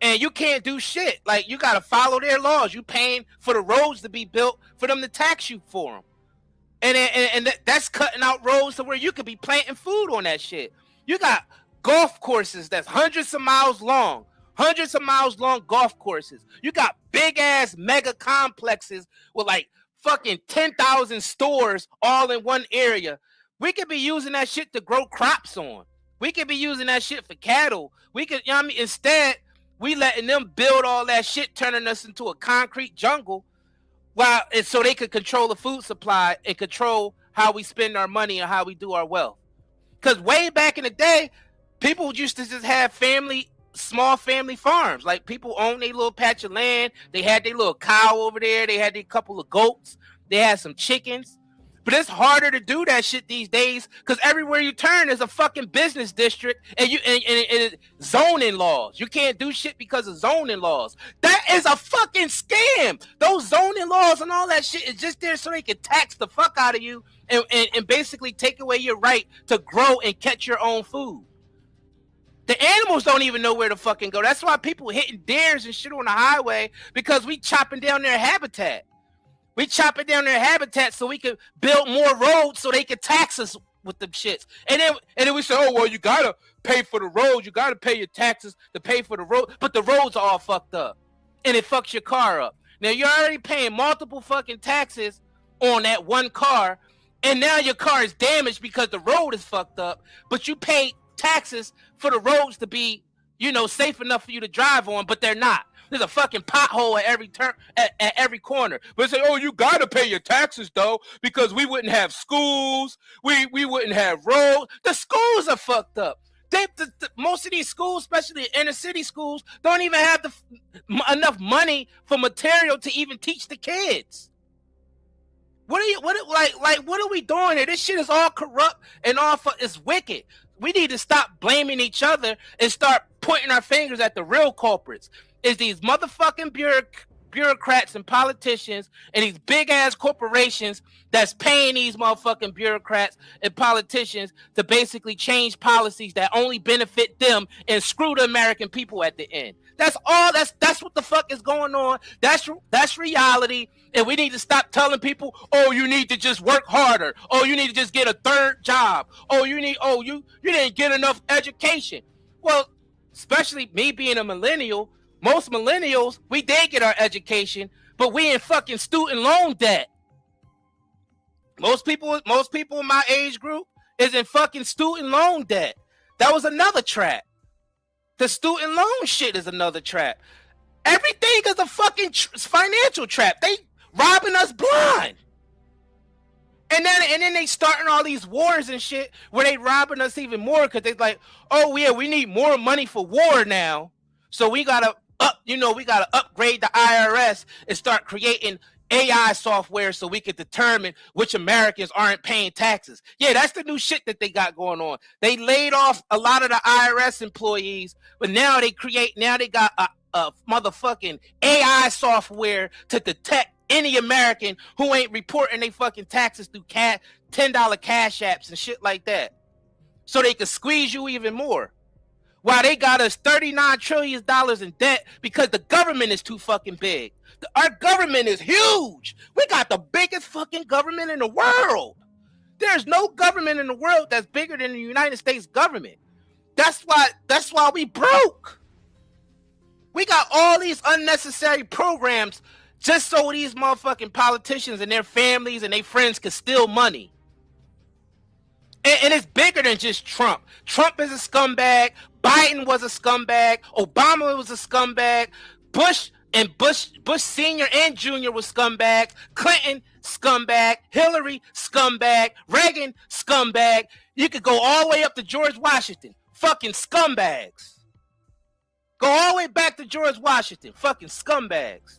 and you can't do shit. Like, you got to follow their laws. You paying for the roads to be built for them to tax you for them. And that's cutting out roads to where you could be planting food on that shit. You got golf courses that's hundreds of miles long golf courses. You got big ass mega complexes with like fucking 10,000 stores all in one area. We could be using that shit to grow crops on. We could be using that shit for cattle. We could, you know what I mean? Instead, we letting them build all that shit, turning us into a concrete jungle, while it's so they could control the food supply and control how we spend our money and how we do our wealth. Because way back in the day, people used to just have small family farms. Like, people own their little patch of land. They had their little cow over there. They had their couple of goats. They had some chickens. But it's harder to do that shit these days, because everywhere you turn is a fucking business district, and zoning laws. You can't do shit because of zoning laws. That is a fucking scam. Those zoning laws and all that shit is just there so they can tax the fuck out of you and basically take away your right to grow and catch your own food. The animals don't even know where to fucking go. That's why people hitting deers and shit on the highway, because we chopping down their habitat. We chopping down their habitat so we can build more roads so they can tax us with them shits. And then we say, oh, well, you gotta pay for the roads. You gotta pay your taxes to pay for the road. But the roads are all fucked up, and it fucks your car up. Now, you're already paying multiple fucking taxes on that one car, and now your car is damaged because the road is fucked up, but you paid taxes for the roads to be, safe enough for you to drive on, but they're not. There's a fucking pothole at every turn, at every corner. But say, oh, you gotta pay your taxes though, because we wouldn't have schools, we wouldn't have roads. The schools are fucked up. Most of these schools, especially inner city schools, don't even have enough money for material to even teach the kids. What are we doing here? This shit is all corrupt and it's wicked. We need to stop blaming each other and start pointing our fingers at the real culprits. Is these motherfucking bureaucrats and politicians and these big ass corporations that's paying these motherfucking bureaucrats and politicians to basically change policies that only benefit them and screw the American people at the end. That's all. That's what the fuck is going on. That's reality. And we need to stop telling people, oh, you need to just work harder. Oh, you need to just get a third job. Oh, you didn't get enough education. Well, especially me being a millennial, most millennials, we did get our education, but we in fucking student loan debt. Most people in my age group is in fucking student loan debt. That was another trap. The student loan shit is another trap. Everything is a fucking financial trap. They robbing us blind. And then they starting all these wars and shit where they robbing us even more because they like, oh yeah, we need more money for war now. So we gotta upgrade the IRS and start creating AI software so we can determine which Americans aren't paying taxes. Yeah, that's the new shit that they got going on. They laid off a lot of the IRS employees, but now they got a motherfucking AI software to detect any American who ain't reporting they fucking taxes through $10 cash apps and shit like that. So they can squeeze you even more. While they got us $39 trillion in debt because the government is too fucking big. Our government is huge. We got the biggest fucking government in the world. There's no government in the world that's bigger than the United States government. That's why we broke. We got all these unnecessary programs just so these motherfucking politicians and their families and their friends can steal money. And it's bigger than just Trump. Trump is a scumbag. Biden was a scumbag. Obama was a scumbag. Bush Senior and Junior was scumbags. Clinton, scumbag. Hillary, scumbag. Reagan, scumbag. You could go all the way up to George Washington. Fucking scumbags. Go all the way back to George Washington. Fucking scumbags.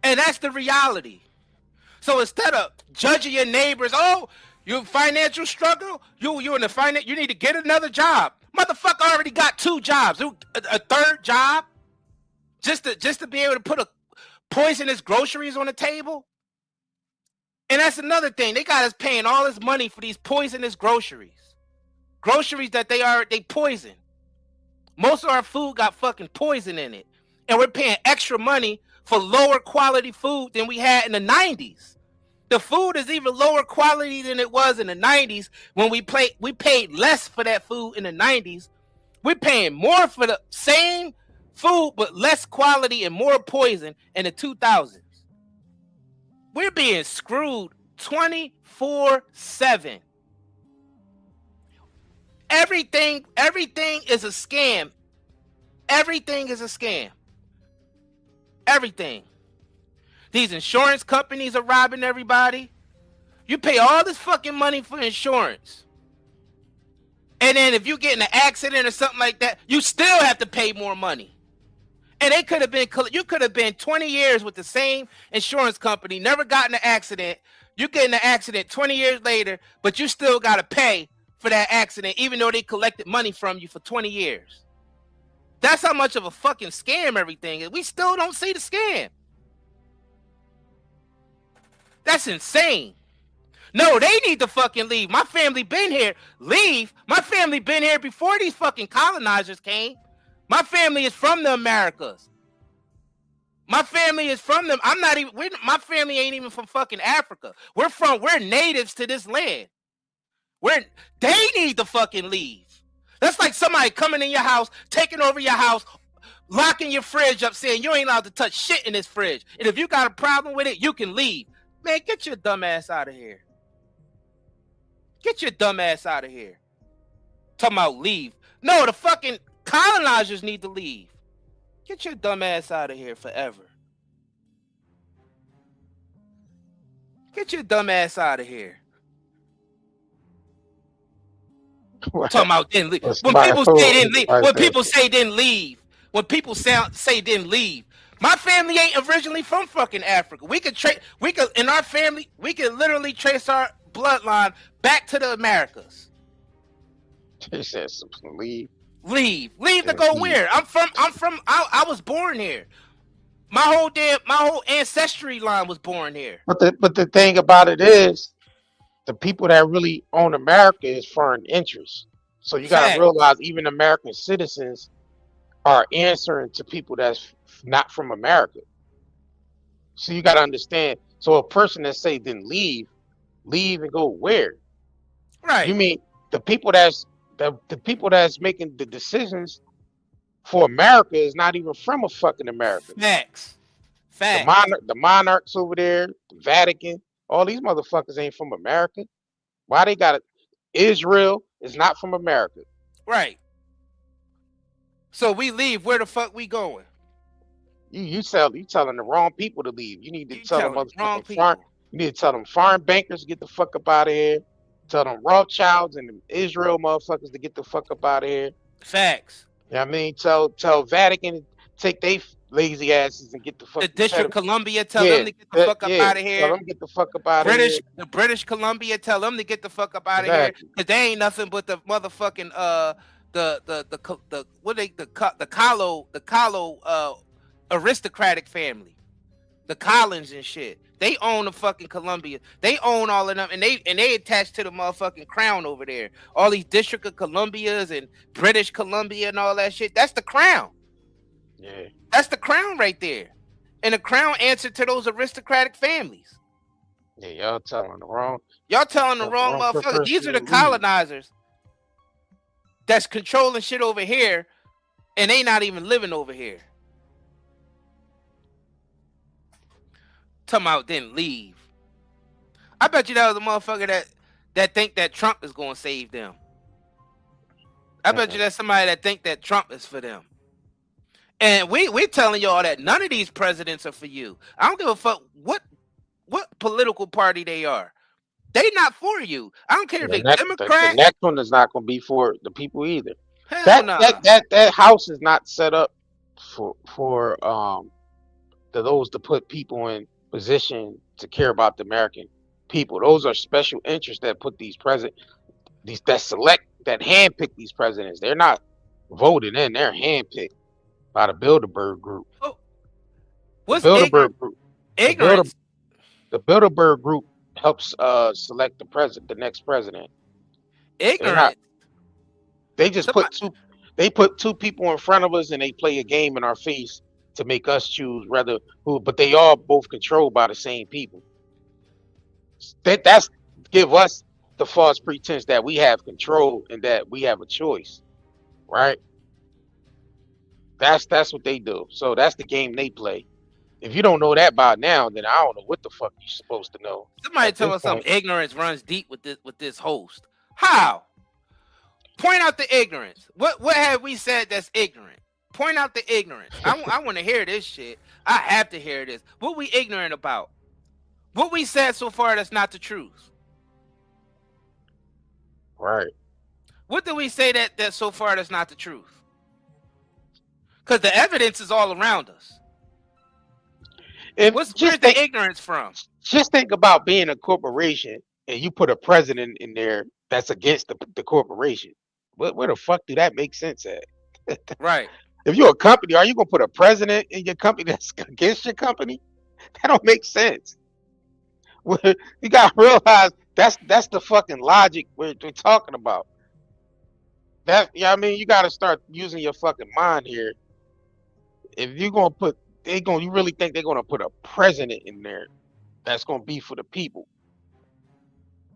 And that's the reality. So instead of judging your neighbors, oh, you financial struggle, you in the finance, you need to get another job. Motherfucker already got 2 jobs. A third job? Just to be able to put a poisonous groceries on the table? And that's another thing. They got us paying all this money for these poisonous groceries. Groceries that they poison. Most of our food got fucking poison in it. And we're paying extra money for lower quality food than we had in the 90s. The food is even lower quality than it was in the 90s when we paid less for that food in the 90s. We're paying more for the same food but less quality and more poison in the 2000s. We're being screwed 24/7. Everything is a scam. Everything is a scam. Everything. These insurance companies are robbing everybody. You pay all this fucking money for insurance. And then if you get in an accident or something like that, you still have to pay more money. And you could have been 20 years with the same insurance company, never got in an accident. You get in an accident 20 years later, but you still got to pay for that accident, even though they collected money from you for 20 years. That's how much of a fucking scam everything is. We still don't see the scam. That's insane. No, they need to fucking leave. My family been here. Leave? My family been here before these fucking colonizers came. My family is from the Americas. My family is from them. My family ain't even from fucking Africa. We're natives to this land. They need to fucking leave. That's like somebody coming in your house, taking over your house, locking your fridge up, saying you ain't allowed to touch shit in this fridge. And if you got a problem with it, you can leave. Man, get your dumb ass out of here. Get your dumb ass out of here. Talking about leave. No, the fucking colonizers need to leave. Get your dumb ass out of here forever. Get your dumb ass out of here. Talking about didn't leave. When people say didn't leave, when people say didn't leave, my family ain't originally from fucking Africa. In our family, we can literally trace our bloodline back to the Americas. They said leave. Leave to go where? I was born here. My whole ancestry line was born here. But the thing about it is, the people that really own America is foreign interests. So you got to realize even American citizens are answering to people that's not from America. So you got to understand. So a person that say then leave and go where? Right. You mean the people that's making the decisions for America is not even from a fucking America. Facts. The monarchs over there, the Vatican, all these motherfuckers ain't from America. Why they got it? Israel is not from America. Right. So we leave. Where the fuck we going? You telling the wrong people to leave. You need to tell them motherfucking you need to tell them foreign bankers to get the fuck up out of here. Tell them Rothschilds and Israel motherfuckers to get the fuck up out of here. Facts. You know what I mean? Tell Vatican to take they lazy asses and get the fuck. The District of Columbia, tell them to get the fuck up out of here. Tell them to get the fuck up out of here. The British Columbia, tell them to get the fuck up out of here, because they ain't nothing but the motherfucking the Kahlo aristocratic family, the Collins and shit. They own the fucking Columbia. They own all of them, and they attached to the motherfucking crown over there. All these District of Columbias and British Columbia and all that shit. That's the crown. Yeah. That's the crown right there. And the crown answered to those aristocratic families. Yeah, y'all telling the wrong motherfuckers. These are the colonizers that's controlling shit over here, and they not even living over here. Talking about then leave. I bet you that was a motherfucker that think that Trump is going to save them. I bet you that's somebody that think that Trump is for them. And we're telling y'all that none of these presidents are for you. I don't give a fuck what political party they are. They not for you. I don't care if they're Democrat. The next one is not going to be for the people either. Hell no. That house is not set up for those to put people in position to care about the American people. Those are special interests that put that handpick these presidents. They're not voted in. They're handpicked by the Bilderberg Group. Oh. What's the Bilderberg Group? Ignorance. The Bilderberg Group helps select the next president. Ignorant. They just put two people in front of us and they play a game in our face to make us choose but they all both controlled by the same people. That's give us the false pretense that we have control and that we have a choice, right? That's what they do. So that's the game they play. If you don't know that by now, then I don't know what the fuck you're supposed to know. Somebody tell us something. Ignorance runs deep with this host. How? Point out the ignorance. What have we said that's ignorant? Point out the ignorance. I want to hear this shit. I have to hear this. What we ignorant about? What we said so far that's not the truth? Right. What did we say that so far that's not the truth? Because the evidence is all around us. Where's the ignorance from? Just think about being a corporation and you put a president in there that's against the corporation. Where the fuck do that make sense at? Right. If you're a company, are you gonna put a president in your company that's against your company? That don't make sense. You gotta realize that's the fucking logic we're talking about. I mean, you gotta start using your fucking mind here. If you're gonna put, you really think they're gonna put a president in there that's gonna be for the people?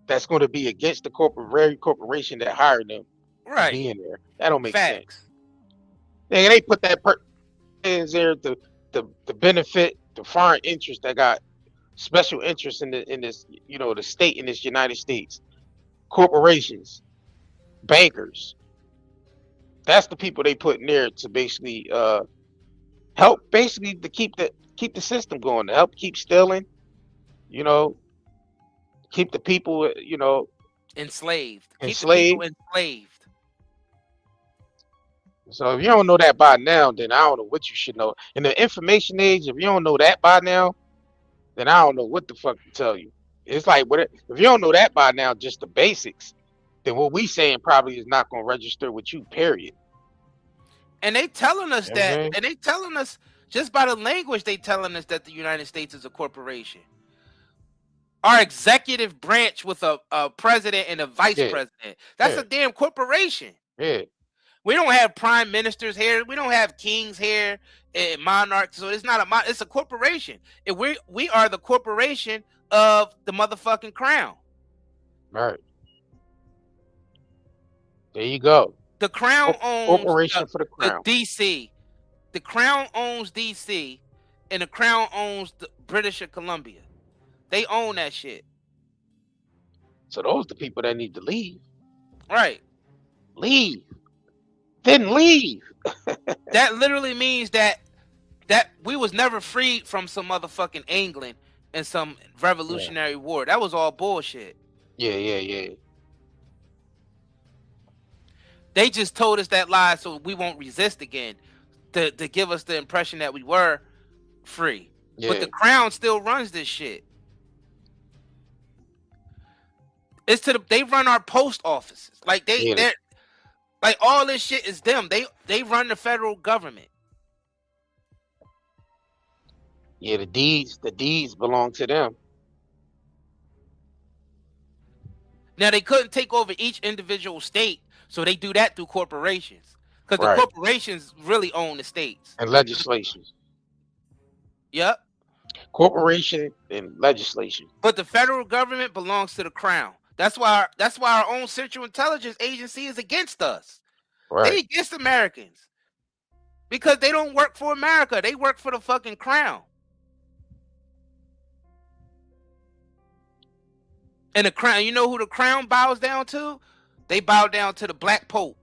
That's gonna be against the corporation that hired them to be in there? That don't make sense. They put that in there to benefit the foreign interest that got special interest in this, the state in this United States, corporations, bankers. That's the people they put in there to basically help, basically to keep the system going, to help keep stealing, keep the people, enslaved. Keep the people enslaved. So if you don't know that by now, then I don't know what you should know. In the information age, if you don't know that by now, then I don't know what the fuck to tell you. It's like, if you don't know that by now, just the basics, then what we saying probably is not going to register with you, period. And they telling us that, Mhm. and they telling us just by the language, they telling us that the United States is a corporation. Our executive branch with a president and a vice Yeah. president. That's Yeah. a damn corporation. Yeah. We don't have prime ministers here. We don't have kings here and monarchs. So it's not a it's a corporation. And we are the corporation of the motherfucking crown. Right. There you go. The crown owns corporation for the crown. the DC. The crown owns DC, and the crown owns the British Columbia. They own that shit. So those are the people that need to leave. Right. Leave. Then leave. That literally means that we was never freed from some motherfucking England and some revolutionary war. That was all bullshit. Yeah. They just told us that lie so we won't resist again, to give us the impression that we were free. Yeah. But the crown still runs this shit. It's they run our post offices. Like they're like all this shit is them. They run the federal government. Yeah, the deeds belong to them. Now they couldn't take over each individual state, so they do that through corporations. Because Right. the corporations really own the states. And legislation. Yep. Corporation and legislation. But the federal government belongs to the crown. That's why our own Central Intelligence Agency is against us. Right. They against Americans. Because they don't work for America. They work for the fucking crown. And the crown, you know who the crown bows down to? They bow down to the Black Pope.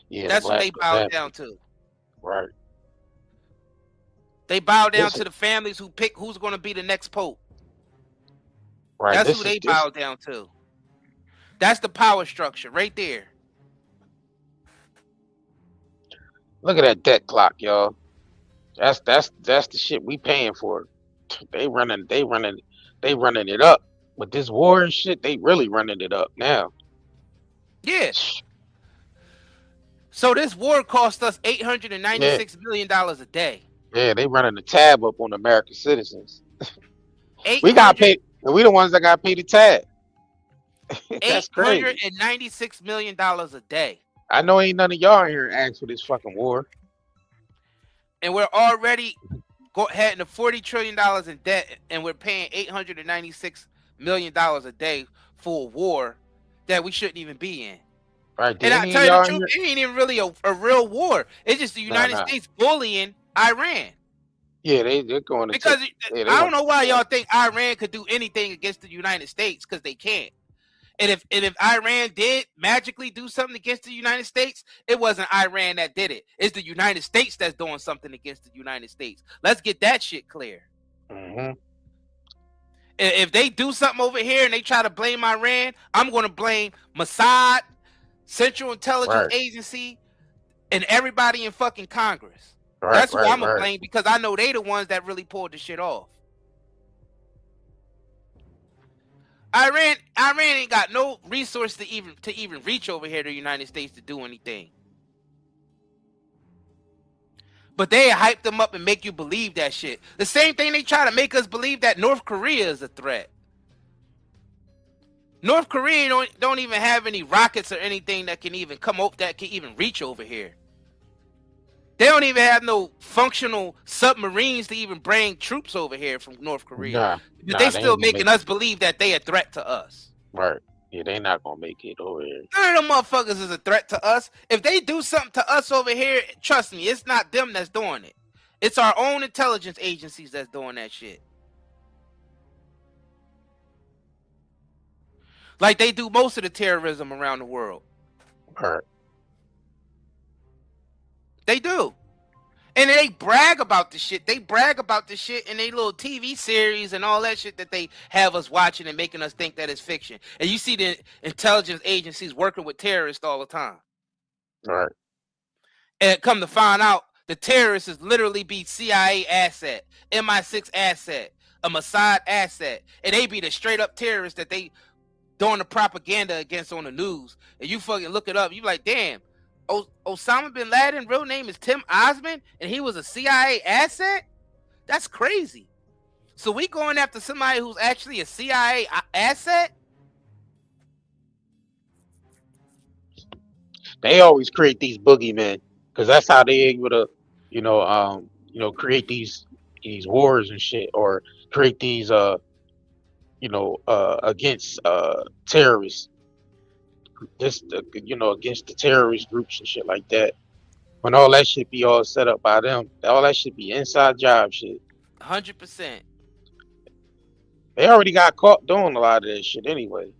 Yeah, That's what they bow down to. Right. They bow down Listen. to the families who pick who's going to be the next pope. Right. That's This who is- they this- bow down to. That's the power structure right there. Look at that debt clock, y'all. That's the shit we paying for. They running it up. With this war and shit, they really running it up now. Yeah. So this war cost us $896 million a day. Yeah, they running the tab up on American citizens. We got paid, and we the ones that got paid the tab. That's crazy. $896 million a day. I know ain't none of y'all here asked for this fucking war. And we're already heading to $40 trillion in debt, and we're paying $896 million a day for a war that we shouldn't even be in. Right. And I tell you the truth, it ain't even really a real war. It's just the United nah. States bullying Iran. Yeah, they're going to Because they I don't want- know why y'all think Iran could do anything against the United States, because they can't. And if Iran did magically do something against the United States, it wasn't Iran that did it. It's the United States that's doing something against the United States. Let's get that shit clear. Mm-hmm. If they do something over here and they try to blame Iran, I'm going to blame Mossad, Central Intelligence Agency, and everybody in fucking Congress. That's who I'm going to blame, because I know they the ones that really pulled the shit off. Iran ain't got no resource to even reach over here to the United States to do anything. But they hype them up and make you believe that shit. The same thing they try to make us believe that North Korea is a threat. North Korea don't even have any rockets or anything that can even come up, that can even reach over here. They don't even have no functional submarines to even bring troops over here from North Korea. But they still making us believe that they a threat to us. Right. Yeah, they not gonna make it over here. None of them motherfuckers is a threat to us. If they do something to us over here, trust me, it's not them that's doing it. It's our own intelligence agencies that's doing that shit. Like they do most of the terrorism around the world. Right. They do. And they brag about the shit. They brag about the shit in their little TV series and all that shit that they have us watching and making us think that it's fiction. And you see the intelligence agencies working with terrorists all the time. Right. And come to find out, the terrorists is literally be CIA asset, MI6 asset, a Mossad asset. And they be the straight up terrorists that they doing the propaganda against on the news. And you fucking look it up. You like, damn, Osama bin Laden, real name is Tim Osman, and he was a CIA asset? That's crazy. So we going after somebody who's actually a CIA asset? They always create these boogeymen because that's how they able to, create these wars and shit, or create these against terrorists, against the terrorist groups and shit like that. When all that shit be all set up by them, all that should be inside job shit. 100%. They already got caught doing a lot of that shit anyway.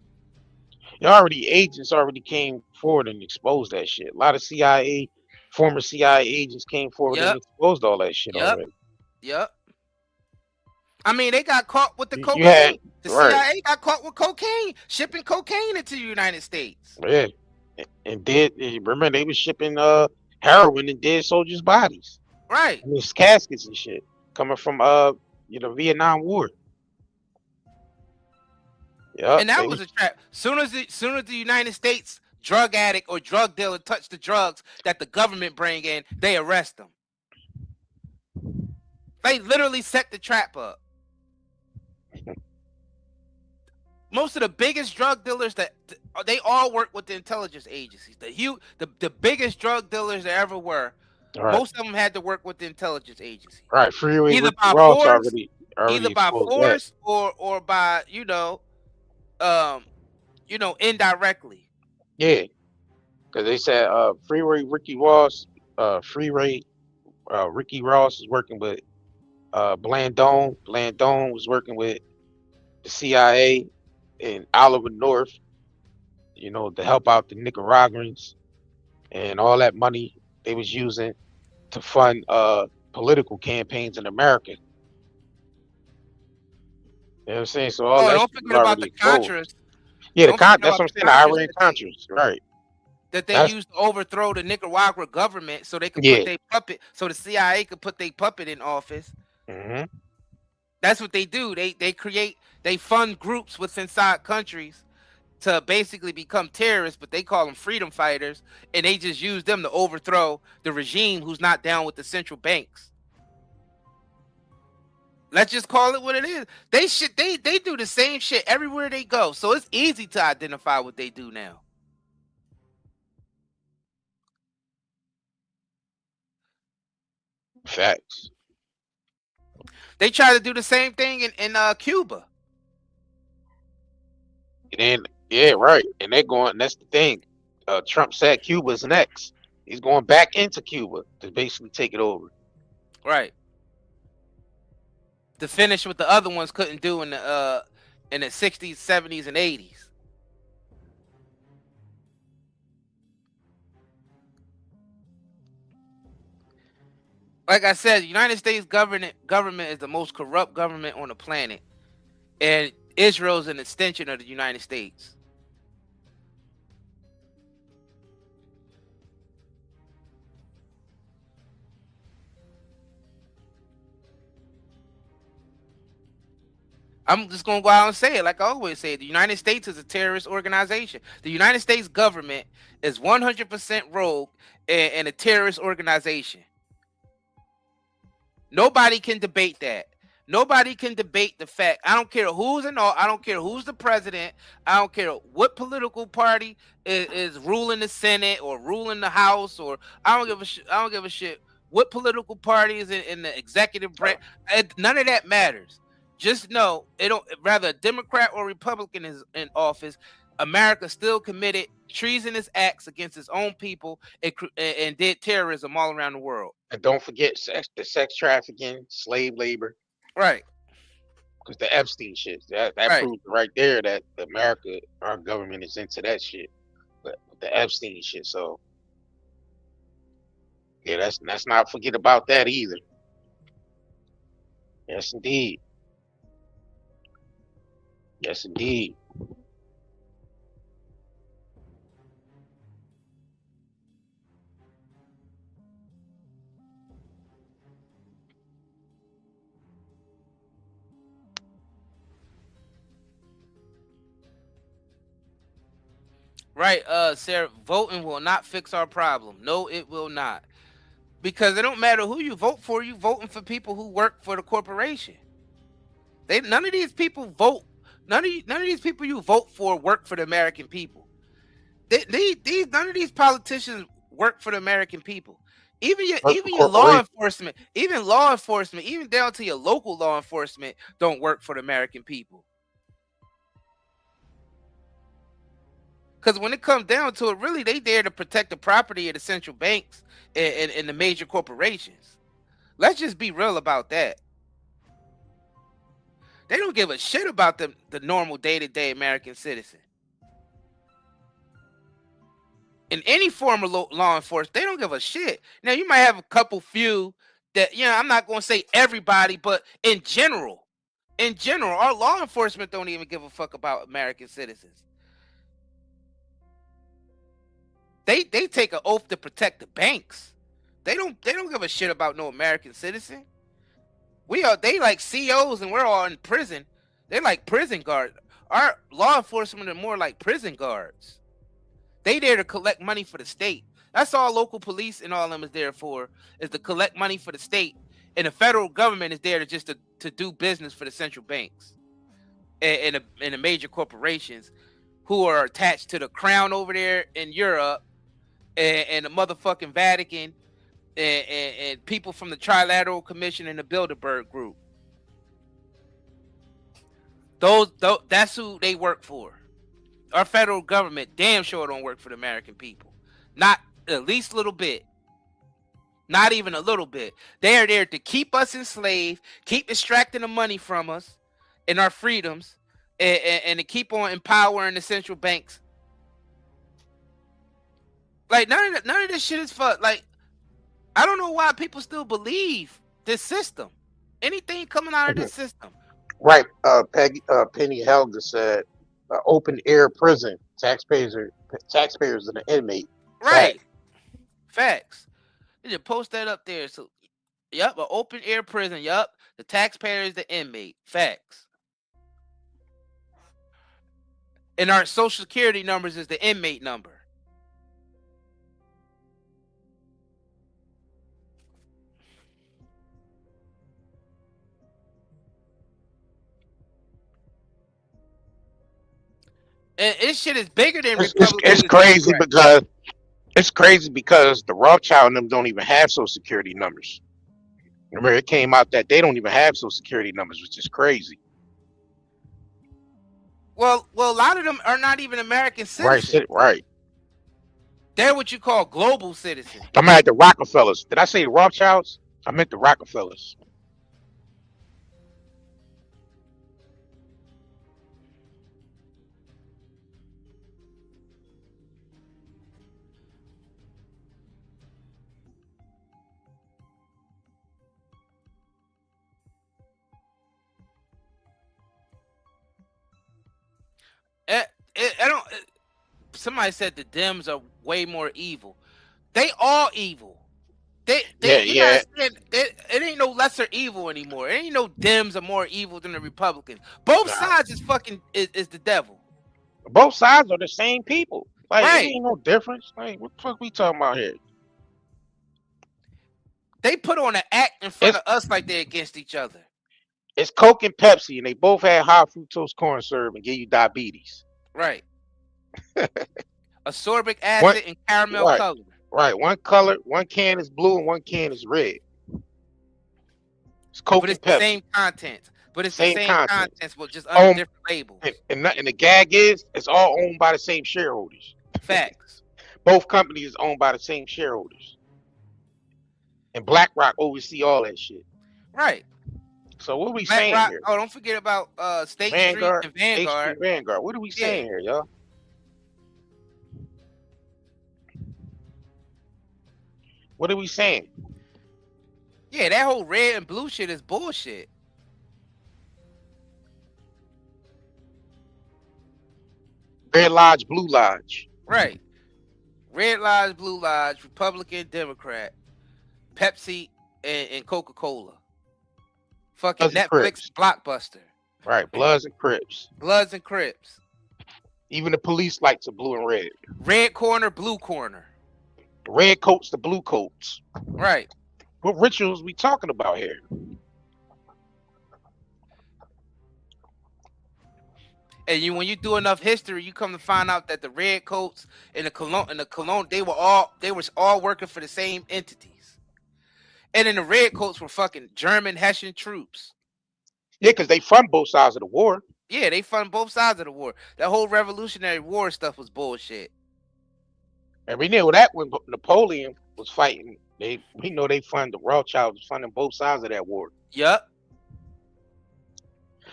Agents already came forward and exposed that shit. A lot of former CIA agents came forward and exposed all that shit already. Yep. I mean, they got caught with the cocaine. Right. CIA got caught with cocaine, shipping cocaine into the United States. Yeah. And remember they was shipping heroin in dead soldiers' bodies. Right. I mean, it's caskets and shit coming from Vietnam War. Yeah. And that was a trap. Soon as the United States drug addict or drug dealer touch the drugs that the government bring in, they arrest them. They literally set the trap up. Most of the biggest drug dealers they all work with the intelligence agencies. The biggest drug dealers there ever were. Right. Most of them had to work with the intelligence agencies. Right. Freeway either by Ross force, already by force or by indirectly. Yeah. Because they said Freeway Ricky Ross Ricky Ross is working with Blandone. Blandone was working with the CIA and Oliver North, to help out the Nicaraguans, and all that money they was using to fund political campaigns in America. You know what I'm saying? So all that don't forget about the Contras. Yeah, that's what I'm saying. The Iran Contras, right? That they used to overthrow the Nicaragua government so they could put their puppet, so the CIA could put their puppet in office. Mm-hmm. That's what they do. They fund groups within countries to basically become terrorists, but they call them freedom fighters, and they just use them to overthrow the regime who's not down with the central banks. Let's just call it what it is. They do the same shit everywhere they go, so it's easy to identify what they do now. Facts. They try to do the same thing in Cuba. And right. And they're going. That's the thing. Trump said Cuba's next. He's going back into Cuba to basically take it over. Right. To finish what the other ones couldn't do in the 60s, 70s, and 80s. Like I said, the United States government is the most corrupt government on the planet, and Israel is an extension of the United States. I'm just going to go out and say it like I always say. The United States is a terrorist organization. The United States government is 100% rogue and a terrorist organization. Nobody can debate that. Nobody can debate the fact. I don't care who's in all. I don't care who's the president. I don't care what political party is ruling the Senate or ruling the House, or I don't give a shit. I don't give a shit what political party is in the executive branch. None of that matters. Just know it don't. Rather a Democrat or Republican is in office, America still committed treasonous acts against its own people and did terrorism all around the world. And don't forget the sex trafficking, slave labor. Right. Because the Epstein shit, that right. proves right there that America, our government is into that shit. But the Epstein shit, so yeah, let's not forget about that either. Yes, indeed. Yes, indeed. Right, Sarah, voting will not fix our problem. No, it will not. Because it don't matter who you vote for, you voting for people who work for the corporation. None of these people vote. None of these people you vote for work for the American people. None of these politicians work for the American people. Even your law enforcement, even down to your local law enforcement, don't work for the American people. Because when it comes down to it, really, they there to protect the property of the central banks and the major corporations. Let's just be real about that. They don't give a shit about the normal day-to-day American citizen. In any form of law enforcement, they don't give a shit. Now, you might have a couple few that, I'm not going to say everybody, but in general, our law enforcement don't even give a fuck about American citizens. They take an oath to protect the banks. They don't give a shit about no American citizen. They like COs and we're all in prison. They're like prison guards. Our law enforcement are more like prison guards. They there to collect money for the state. That's all local police and all of them is there for, is to collect money for the state. And the federal government is there to do business for the central banks and the major corporations who are attached to the crown over there in Europe and the motherfucking Vatican and people from the Trilateral Commission and the Bilderberg Group. That's who they work for. Our federal government damn sure don't work for the American people. Not at least a little bit. Not even a little bit. They are there to keep us enslaved, keep extracting the money from us and our freedoms, and to keep on empowering the central banks. Like, none of this shit is fun. Like, I don't know why people still believe this system. Anything coming out of this system. Right. Penny Helga said, open air prison. Taxpayers are the inmate. Right. Facts. They just post that up there. So, yep, an open air prison. Yep. The taxpayer is the inmate. Facts. And our social security numbers is the inmate number. And this shit is bigger than Republicans. It's crazy because the Rothschild and them don't even have social security numbers. Remember, it came out that they don't even have social security numbers, which is crazy. Well, a lot of them are not even American citizens. Right. They're what you call global citizens. I'm at the Rockefellers. Did I say the Rothschilds? I meant the Rockefellers. Somebody said the Dems are way more evil. They all evil. It ain't no lesser evil anymore. It ain't no Dems are more evil than the Republicans. Both sides is the devil. Both sides are the same people. Like, right. There ain't no difference. Like, what the fuck we talking about here? They put on an act in front of us like they're against each other. It's Coke and Pepsi, and they both had high fructose corn syrup and give you diabetes. Right. Ascorbic acid and caramel color. Right. One can is blue and one can is red. It's Coke and Pepsi. The same content. But it's the same contents, but just under different labels. And the gag is, it's all owned by the same shareholders. Facts. Both companies is owned by the same shareholders. And BlackRock oversee all that shit. Right. So what are we saying here? Oh, don't forget about State Street and Vanguard. What are we saying here, y'all? What are we saying? Yeah, that whole red and blue shit is bullshit. Red Lodge, Blue Lodge. Right. Red Lodge, Blue Lodge, Republican, Democrat, Pepsi, and Coca-Cola. Fucking Netflix, Blockbuster. Right, Bloods and Crips. Bloods and Crips. Even the police lights are blue and red. Red corner, blue corner. The red coats, the blue coats. Right. What rituals we talking about here? And when you do enough history, you come to find out that the red coats and the cologne, they were all working for the same entities. And then the red coats were fucking German Hessian troops. Yeah, because they fund both sides of the war. Yeah, they fund both sides of the war. That whole Revolutionary War stuff was bullshit. And we knew that when Napoleon was fighting, we know they fund the Rothschilds was funding both sides of that war. Yep.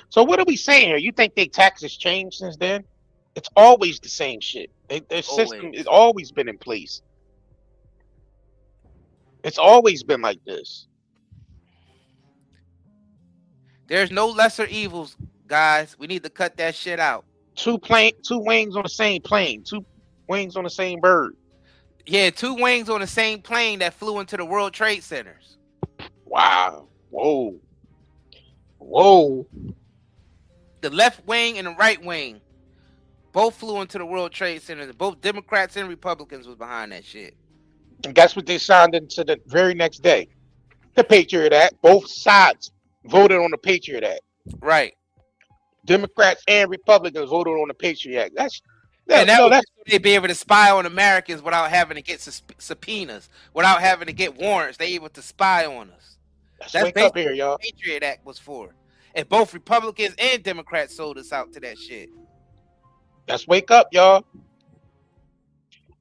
So what are we saying here? You think their taxes changed since then? It's always the same shit. Their system has always been in place. It's always been like this. There's no lesser evils, guys. We need to cut that shit out. Two wings on the same plane. Two wings on the same bird. Yeah, two wings on the same plane that flew into the World Trade Centers. Wow. Whoa. Whoa. The left wing and the right wing both flew into the World Trade Center. Both Democrats and Republicans was behind that shit. And guess what they signed into the very next day? The Patriot Act. Both sides voted on the Patriot Act. Right. Democrats and Republicans voted on the Patriot Act. That's they'd be able to spy on Americans without having to get subpoenas, without having to get warrants. They able to spy on us. That's wake up here, y'all. What the Patriot Act was for. And both Republicans and Democrats sold us out to that shit. Let's wake up, y'all.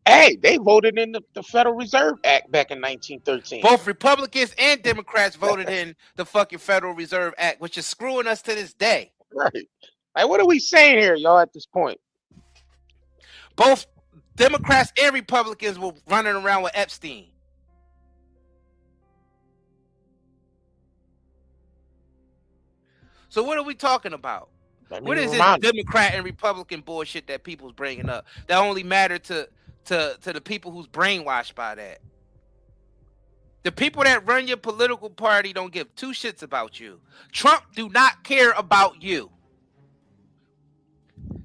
Hey, they voted in the Federal Reserve Act back in 1913. Both Republicans and Democrats voted in the fucking Federal Reserve Act, which is screwing us to this day. Right. Like, what are we saying here, y'all, at this point? Both Democrats and Republicans were running around with Epstein. So what are we talking about? What is this Democrat and Republican bullshit that people's bringing up that only matter to the people who's brainwashed by that? The people that run your political party don't give two shits about you. Trump do not care about you.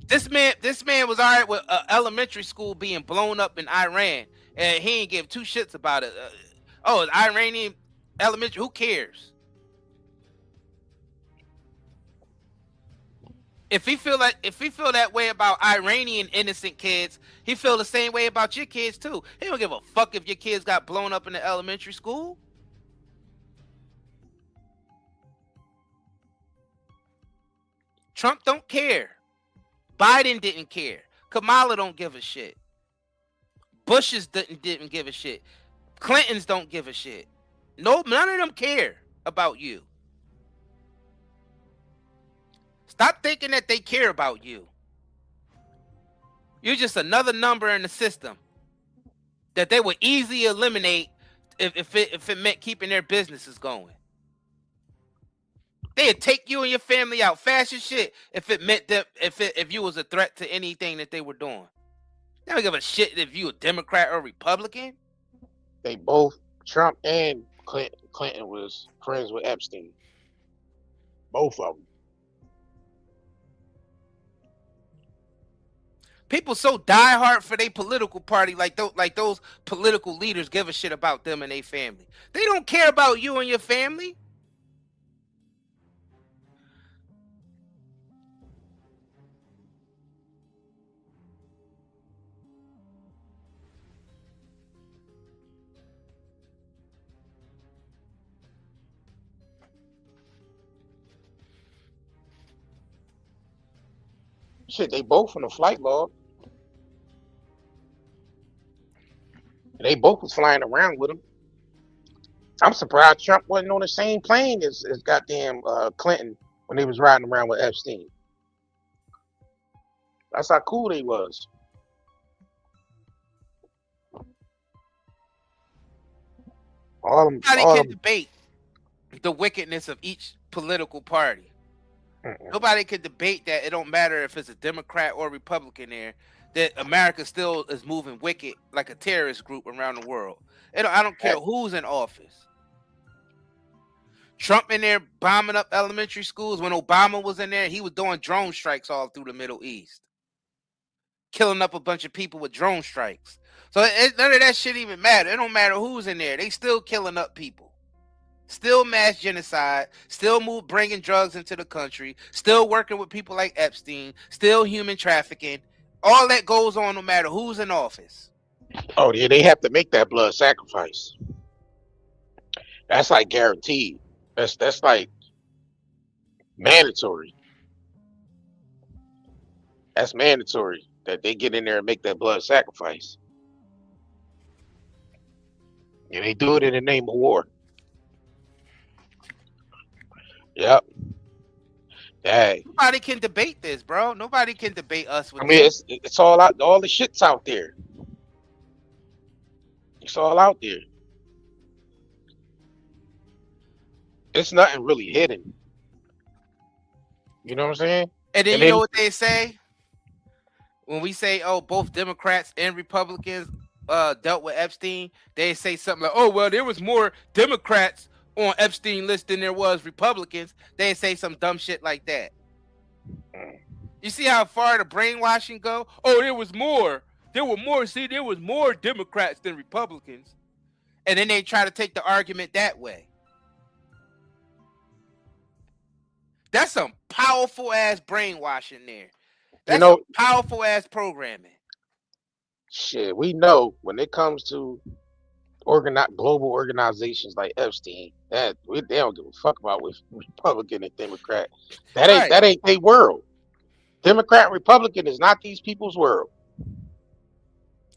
This man was all right with elementary school being blown up in Iran, and he ain't give two shits about it. Iranian elementary, who cares? If he feel that way about Iranian innocent kids, he feel the same way about your kids too. He don't give a fuck if your kids got blown up in the elementary school. Trump don't care. Biden didn't care. Kamala don't give a shit. Bush's didn't give a shit. Clintons don't give a shit. No, none of them care about you. Stop thinking that they care about you. You're just another number in the system that they would easily eliminate if it meant keeping their businesses going. They'd take you and your family out fast as shit if it meant that if you was a threat to anything that they were doing. They don't give a shit if you a Democrat or Republican. They both, Trump and Clinton was friends with Epstein. Both of them. People so diehard for their political party, like those political leaders give a shit about them and their family. They don't care about you and your family. Shit, they both on the flight log. They both was flying around with him. I'm surprised Trump wasn't on the same plane as goddamn Clinton when they was riding around with Epstein. That's how cool they was. Nobody can debate the wickedness of each political party. Nobody could debate that. It don't matter if it's a Democrat or Republican there, that America still is moving wicked like a terrorist group around the world. I don't care who's in office. Trump in there bombing up elementary schools. When Obama was in there, he was doing drone strikes all through the Middle East. killing up a bunch of people with drone strikes. So none of that shit even matter. It don't matter who's in there. They still killing up people. Still mass genocide, still bringing drugs into the country, still working with people like Epstein, still human trafficking. All that goes on no matter who's in office. Oh yeah, they have to make that blood sacrifice. That's like guaranteed. That's like mandatory. That's mandatory that they get in there and make that blood sacrifice. And they do it in the name of war. Yep. Dang. Nobody can debate this, bro. Nobody can debate us with I mean, this. it's all out. All the shit's out there. It's all out there. It's nothing really hidden. You know what I'm saying? And then you know what they say? When we say, oh, both Democrats and Republicans dealt with Epstein, they say something like, oh, well, there was more Democrats on Epstein list than there was Republicans. They say some dumb shit like that. You see how far the brainwashing go? Oh, there was more. There were more. See, there was more Democrats than Republicans. And then they try to take the argument that way. That's some powerful ass brainwashing there. That's some powerful ass programming. Shit, we know when it comes to global organizations like Epstein, they don't give a fuck about with Republican and Democrat. That ain't their world. Democrat and Republican is not these people's world.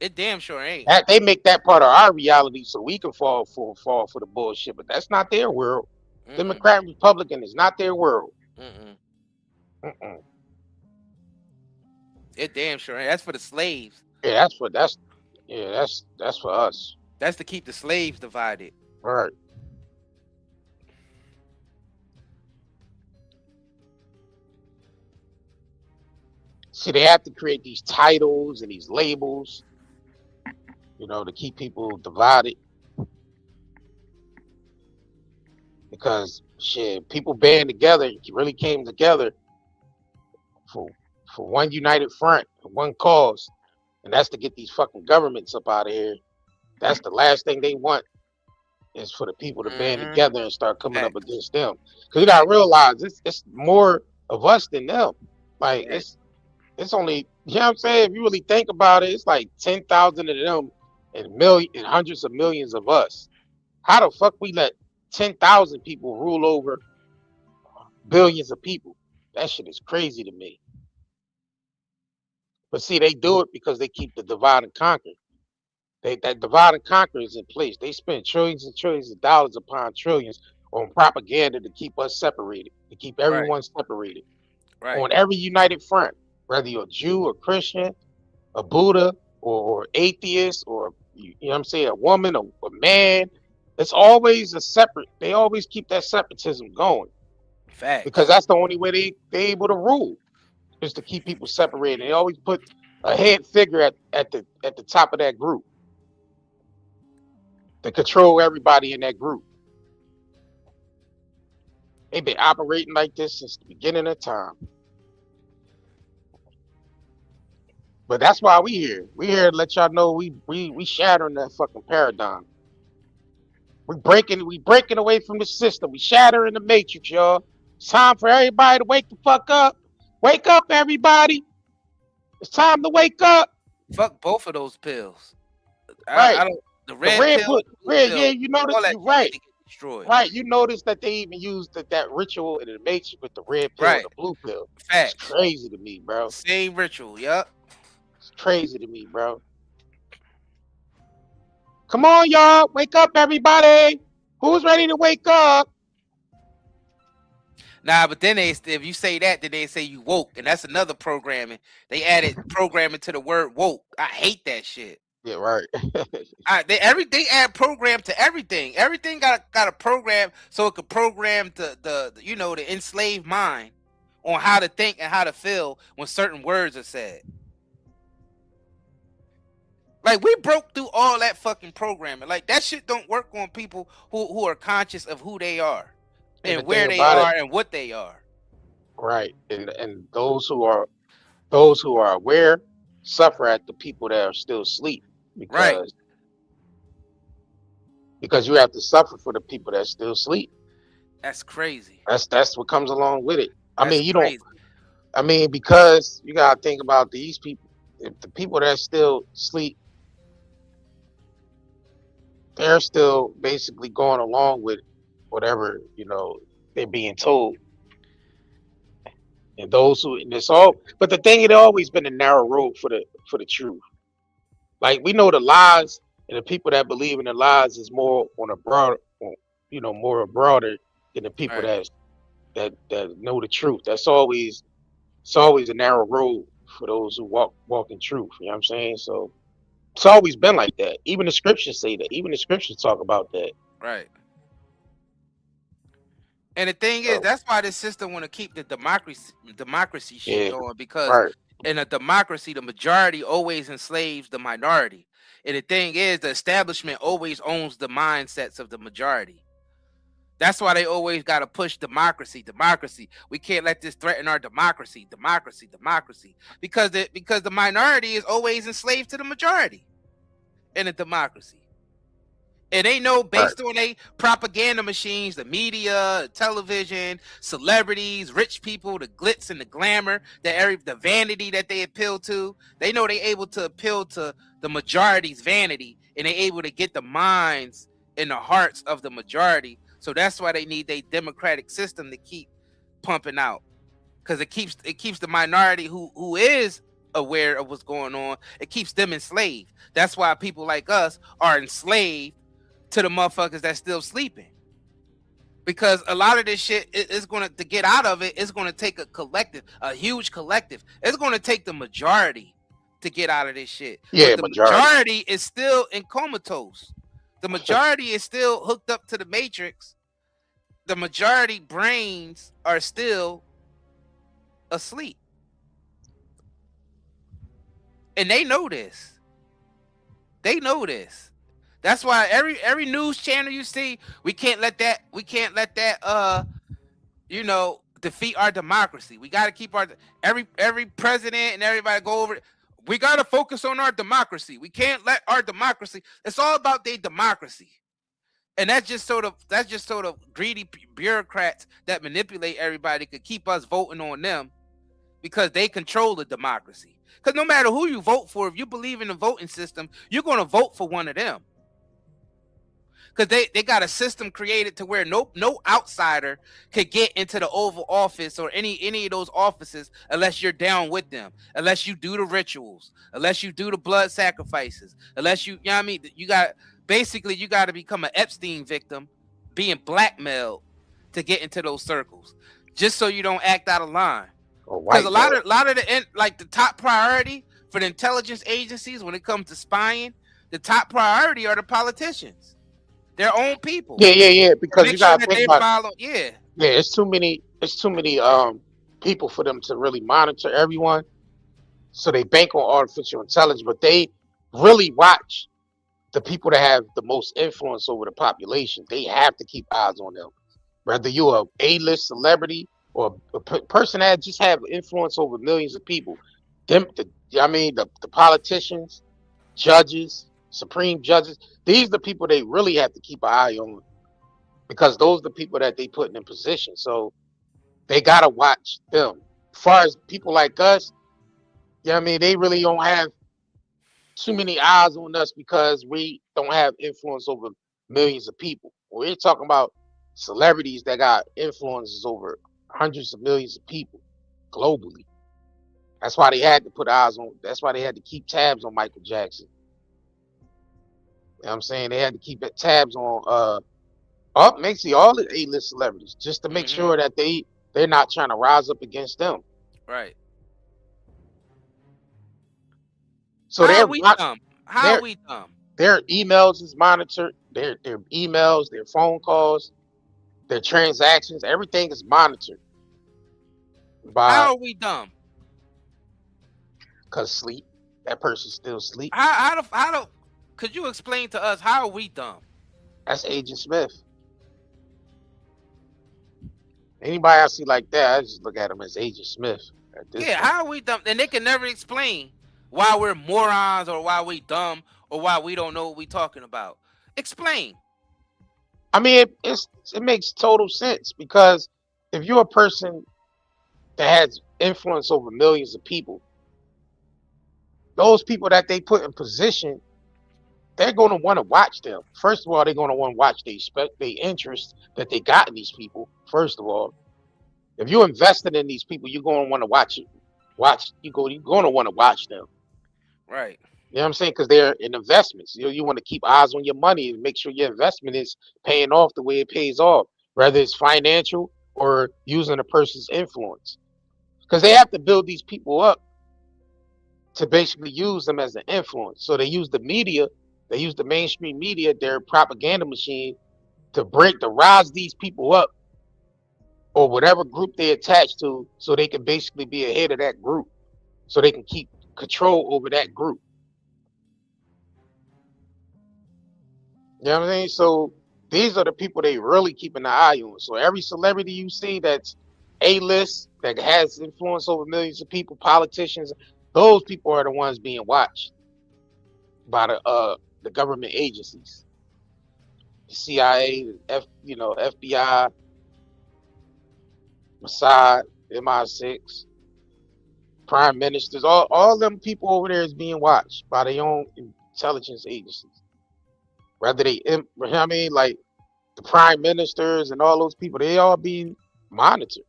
It damn sure ain't. They make that part of our reality so we can fall for the bullshit, but that's not their world. Democrat and Republican is not their world. It damn sure ain't. That's for the slaves. Yeah, that's for us. That's to keep the slaves divided. Right. See, they have to create these titles and these labels, to keep people divided. Because shit, people band together, really came together for one united front, for one cause, and that's to get these fucking governments up out of here. That's the last thing they want, is for the people to band together and start coming up against them. Because you gotta realize it's more of us than them. Like it's only, you know what I'm saying? If you really think about it, it's like 10,000 of them and hundreds of millions of us. How the fuck we let 10,000 people rule over billions of people? That shit is crazy to me. But see, they do it because they keep the divide and conquer. That divide and conquer is in place. They spend trillions and trillions of dollars upon trillions on propaganda to keep us separated, to keep everyone separated. On every united front, whether you're a Jew or Christian, a Buddha or atheist, or you know what I'm saying, a woman or a man, it's always a separate. They always keep that separatism going. Fact. Because that's the only way they able to rule, is to keep people separated. They always put a head figure at the top of that group to control everybody in that group. They've been operating like this since the beginning of time. But that's why we here. We here to let y'all know we shattering that fucking paradigm. We breaking away from the system. We shattering the matrix, y'all. It's time for everybody to wake the fuck up. Wake up, everybody. It's time to wake up. Fuck both of those pills. Right. I don't, the red pill, yeah, you notice, right. Destroyed. Right, you notice that they even used that ritual in the matrix with the red pill and the blue pill. Facts. It's crazy to me, bro. Same ritual, yup. It's crazy to me, bro. Come on, y'all. Wake up, everybody. Who's ready to wake up? Nah, but then if you say that, then they say you woke, and that's another programming. They added programming to the word woke. I hate that shit. Yeah, right. They add program to everything. Everything got a program so it could program the enslaved mind on how to think and how to feel when certain words are said. Like, we broke through all that fucking programming. Like, that shit don't work on people who are conscious of who they are and where they are and what they are. Right. And those who are aware suffer at the people that are still asleep, because you have to suffer for the people that still sleep. That's crazy. That's what comes along with it. I That's mean, you crazy. don't. I mean, because you gotta think about these people. If the people that still sleep, they're still basically going along with whatever they're being told. And those who, and it's all. But the thing, it always been a narrow road for the truth. Like, we know the lies, and the people that believe in the lies is more on a broad, more broader than the people that know the truth. It's always a narrow road for those who walk in truth. You know what I'm saying? So it's always been like that. Even the scriptures say that. Even the scriptures talk about that. Right. And the thing is, that's why this system want to keep the democracy shit going, because in a democracy, the majority always enslaves the minority. And the thing is, the establishment always owns the mindsets of the majority. That's why they always got to push democracy. We can't let this threaten our democracy. Because the minority is always enslaved to the majority in a democracy. It ain't based on a propaganda machines, the media, television, celebrities, rich people, the glitz and the glamour, the vanity that they appeal to. They know they able to appeal to the majority's vanity, and they able to get the minds and the hearts of the majority. So that's why they need a democratic system to keep pumping out, because it keeps the minority who is aware of what's going on. It keeps them enslaved. That's why people like us are enslaved to the motherfuckers that's still sleeping, because a lot of this shit is going to get out of it. It's going to take a huge collective. It's going to take the majority to get out of this shit. Yeah, but the majority is still in comatose. The majority is still hooked up to the matrix. The majority brains are still asleep, and they know this. That's why every news channel you see, we can't let that defeat our democracy. We got to keep every president and everybody go over it. We got to focus on our democracy. We can't let our democracy. It's all about their democracy. And that's just sort of greedy bureaucrats that manipulate everybody to keep us voting on them, because they control the democracy. Because no matter who you vote for, if you believe in the voting system, you're going to vote for one of them. Because they got a system created to where no outsider could get into the Oval Office or any of those offices unless you're down with them, unless you do the rituals, unless you do the blood sacrifices, unless you know what I mean? You got to become an Epstein victim, being blackmailed to get into those circles, just so you don't act out of line. Because a lot of the top priority for the intelligence agencies when it comes to spying, the top priority are the politicians. Their own people. Yeah. Because you gotta think about it's too many people for them to really monitor everyone. So they bank on artificial intelligence, but they really watch the people that have the most influence over the population. They have to keep eyes on them. Whether you're a A-list celebrity or a person that just have influence over millions of people. The politicians, judges, supreme judges, these are the people they really have to keep an eye on, because those are the people that they put in position. So they gotta watch them. As far as people like us, they really don't have too many eyes on us because we don't have influence over millions of people. We're talking about celebrities that got influences over hundreds of millions of people globally. That's why they had to put eyes on. That's why they had to keep tabs on Michael Jackson. You know what I'm saying? They had to keep tabs on basically all the A-list celebrities, just to make sure that they're not trying to rise up against them. Right. So How are we dumb? Their emails is monitored. Their emails, their phone calls, their transactions, everything is monitored. How are we dumb? Because sleep. That person's still asleep. How could you explain to us how are we dumb? That's Agent Smith. Anybody I see like that, I just look at him as Agent Smith. How are we dumb? And they can never explain Why we're morons, or why we dumb, or why we don't know what we talking about? Explain. I mean, it makes total sense, because if you're a person that has influence over millions of people, those people that they put in position, they're going to want to watch them. First of all, they're going to want to watch their interest that they got in these people. First of all, if you're invested in these people, you're going to want to watch it. You're going to want to watch them. Right. You know what I'm saying? Because they're in investments. You want to keep eyes on your money and make sure your investment is paying off the way it pays off, whether it's financial or using a person's influence. Because they have to build these people up to basically use them as an influence. So they use the media, they use the mainstream media, their propaganda machine, to rise these people up, or whatever group they attach to, so they can basically be ahead of that group, so they can keep control over that group. You know what I mean? So these are the people they really keep an eye on. So every celebrity you see that's A-list, that has influence over millions of people, politicians, those people are the ones being watched by the government agencies, the CIA, FBI, Mossad, MI6, prime ministers, all them people over there is being watched by their own intelligence agencies. Whether like the prime ministers and all those people, they all being monitored.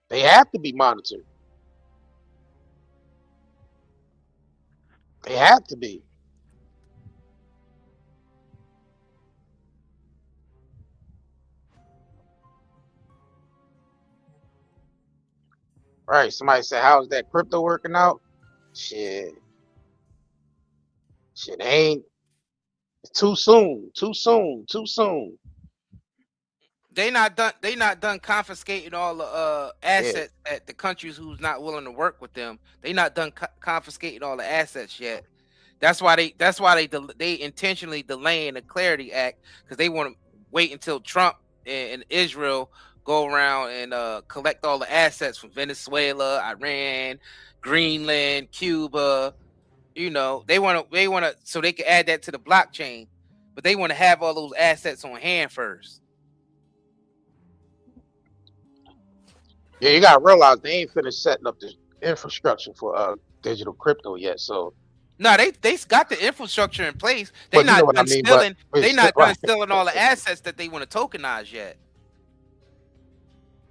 They have to be monitored. They have to be. Right. Somebody said, how's that crypto working out? Shit ain't. Too soon. They not done confiscating all the assets at the countries who's not willing to work with them. They not done confiscating all the assets yet. That's why they intentionally delaying the Clarity Act, because they want to wait until Trump and Israel go around and collect all the assets from Venezuela, Iran, Greenland, Cuba. They want to so they can add that to the blockchain, but they want to have all those assets on hand first. Yeah, you gotta realize they ain't finished setting up the infrastructure for digital crypto yet. So no, they got the infrastructure in place. They not done stealing. They not done stealing all the assets that they want to tokenize yet.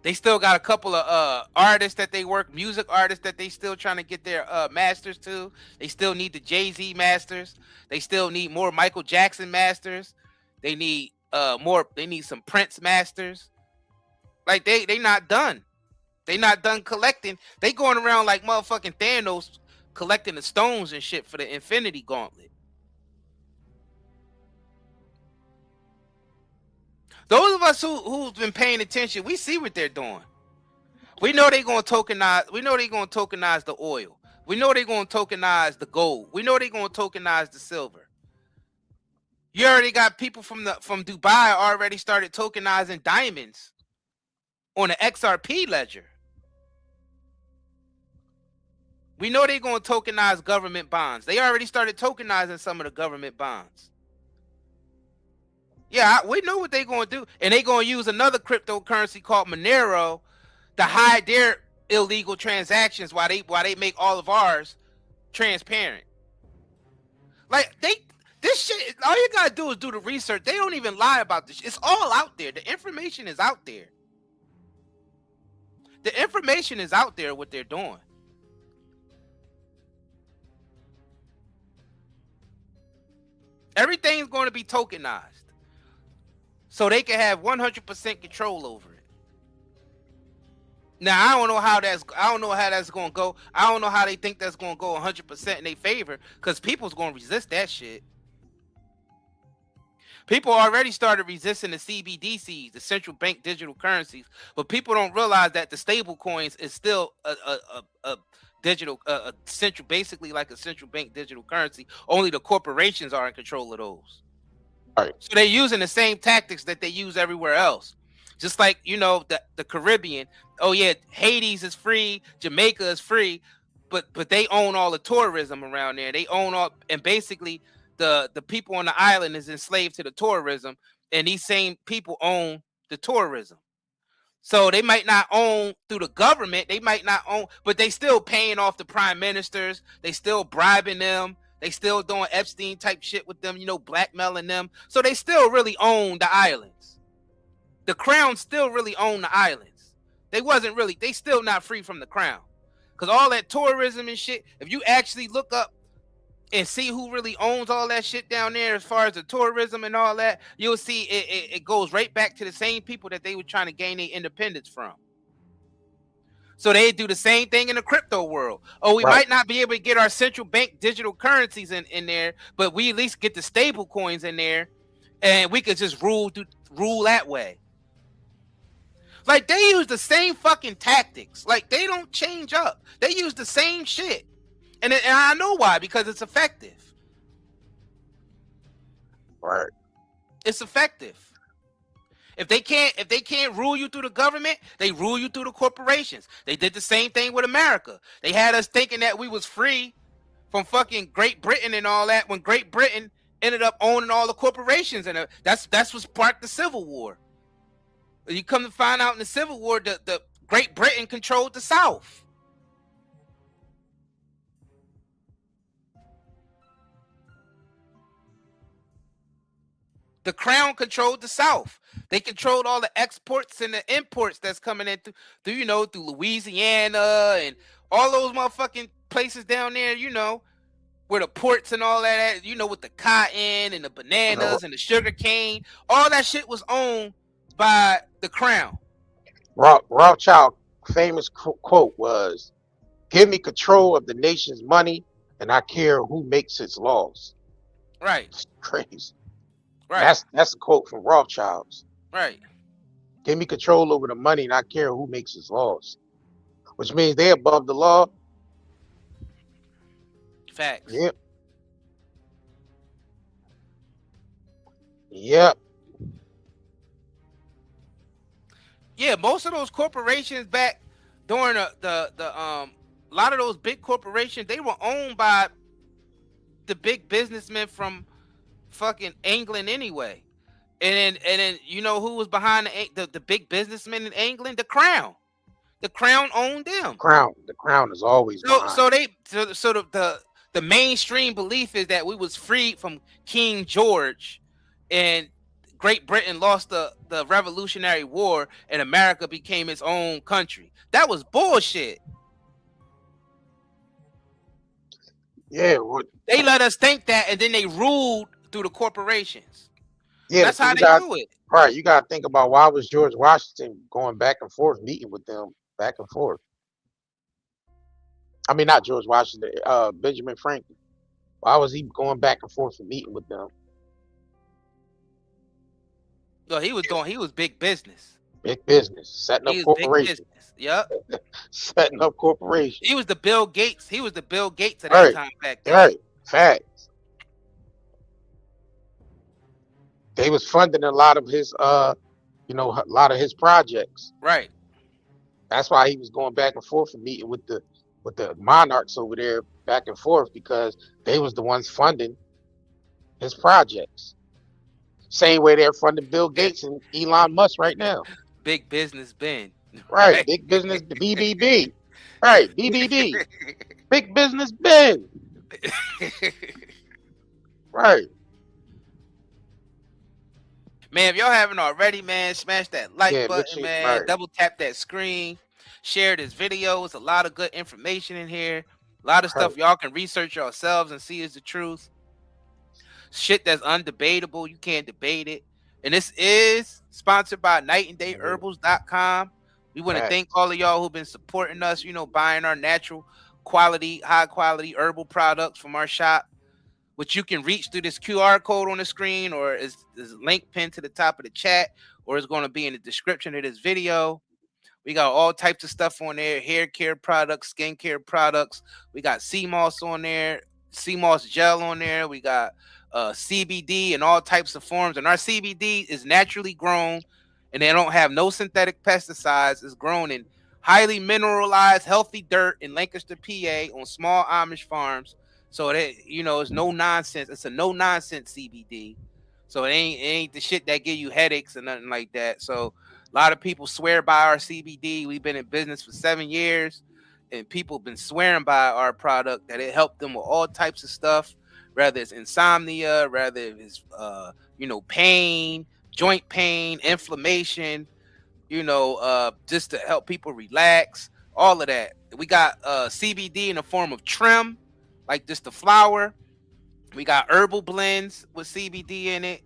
They still got a couple of artists that they work, music artists that they still trying to get their masters to. They still need the Jay-Z masters. They still need more Michael Jackson masters. They need more. They need some Prince masters. Like they not done. They not done collecting. They going around like motherfucking Thanos collecting the stones and shit for the Infinity Gauntlet. Those of us who's been paying attention, we see what they're doing. We know they're going to tokenize. We know they're going to tokenize the oil. We know they're going to tokenize the gold. We know they're going to tokenize the silver. You already got people from Dubai already started tokenizing diamonds on the XRP ledger. We know they're going to tokenize government bonds. They already started tokenizing some of the government bonds. Yeah, we know what they're going to do. And they're going to use another cryptocurrency called Monero to hide their illegal transactions while they make all of ours transparent. Like this shit, all you got to do is do the research. They don't even lie about this. It's all out there. The information is out there. The information is out there what they're doing. Everything's going to be tokenized, so they can have 100% control over it. Now, I don't know how that's going to go. I don't know how they think that's going to go 100% in their favor, because people's going to resist that shit. People already started resisting the CBDCs, the central bank digital currencies, but people don't realize that the stable coins is still a digital, central, basically like a central bank digital currency. Only the corporations are in control of those. Right. So they're using the same tactics that they use everywhere else. Just like, the Caribbean. Oh yeah, Haiti is free, Jamaica is free. but they own all the tourism around there. They own all, and basically the people on the island is enslaved to the tourism, and these same people own the tourism. So they might not own through the government, they might not own, but they still paying off the prime ministers, they still bribing them, they still doing Epstein type shit with them, you know, blackmailing them. So they still really own the islands. The crown still really own the islands. They still not free from the crown. Because all that tourism and shit, if you actually look up and see who really owns all that shit down there as far as the tourism and all that, you'll see it goes right back to the same people that they were trying to gain their independence from. So they do the same thing in the crypto world. Oh, we might not be able to get our central bank digital currencies in there, but we at least get the stable coins in there, and we could just rule that way. Like, they use the same fucking tactics. Like, they don't change up. They use the same shit. And I know why, because it's effective. Right. It's effective. If they can't rule you through the government, they rule you through the corporations. They did the same thing with America. They had us thinking that we was free from fucking Great Britain and all that, when Great Britain ended up owning all the corporations, and that's what sparked the Civil War. You come to find out in the Civil War, the Great Britain controlled the South. The crown controlled the South. They controlled all the exports and the imports that's coming in through Louisiana and all those motherfucking places down there, you know, where the ports and all that, you know, with the cotton and the bananas and the sugar cane. All that shit was owned by the crown. Rothschild famous quote was, "Give me control of the nation's money, and I care who makes its laws." Right. It's crazy. Right. That's a quote from Rothschilds. Right. Give me control over the money, and I care who makes its laws. Which means they're above the law. Facts. Yep. Yep. Yeah, most of those corporations back during the a lot of those big corporations, they were owned by the big businessmen from fucking England anyway. And then you know who was behind the big businessmen in England? The crown. The crown owned them. The crown is always behind. So the mainstream belief is that we was freed from King George, and Great Britain lost the Revolutionary War, and America became its own country. That was bullshit. Yeah, they let us think that, and then they ruled through the corporations. Yeah, that's how they do it. Right, you got to think about, why was George Washington going back and forth, meeting with them back and forth? I mean, not George Washington, Benjamin Franklin. Why was he going back and forth and meeting with them? No, he was big business. Big business, setting up corporations. Yep. Setting up corporations. He was the Bill Gates. He was the Bill Gates at that time back then. Right. Facts. They was funding a lot of his a lot of his projects. Right. That's why he was going back and forth and meeting with the monarchs over there back and forth, because they was the ones funding his projects. Same way they're funding Bill Gates and Elon Musk right now. Big business Ben. Right. Big business BBB. Right. BBB. Big business Ben. Right. Man, if y'all haven't already, man, smash that like button, man. Right. Double tap that screen. Share this video. It's a lot of good information in here. A lot of stuff y'all can research yourselves and see is the truth. Shit that's undebatable. You can't debate it. And this is sponsored by nightandayherbals.com. We want to thank all of y'all who've been supporting us, buying our natural quality, high quality herbal products from our shop, which you can reach through this QR code on the screen, or is link pinned to the top of the chat, or it's going to be in the description of this video. We got all types of stuff on there, hair care products, skin care products. We got sea moss on there, sea moss gel on there. We got CBD in all types of forms. And our CBD is naturally grown, and they don't have no synthetic pesticides. It's grown in highly mineralized, healthy dirt in Lancaster, PA, on small Amish farms. So that it's no nonsense. It's a no nonsense CBD. So it ain't the shit that give you headaches or nothing like that. So a lot of people swear by our CBD. We've been in business for 7 years, and people have been swearing by our product that it helped them with all types of stuff, whether it's insomnia, whether it's pain, joint pain, inflammation, just to help people relax, all of that. We got CBD in the form of trim, like just the flower. We got herbal blends with CBD in it.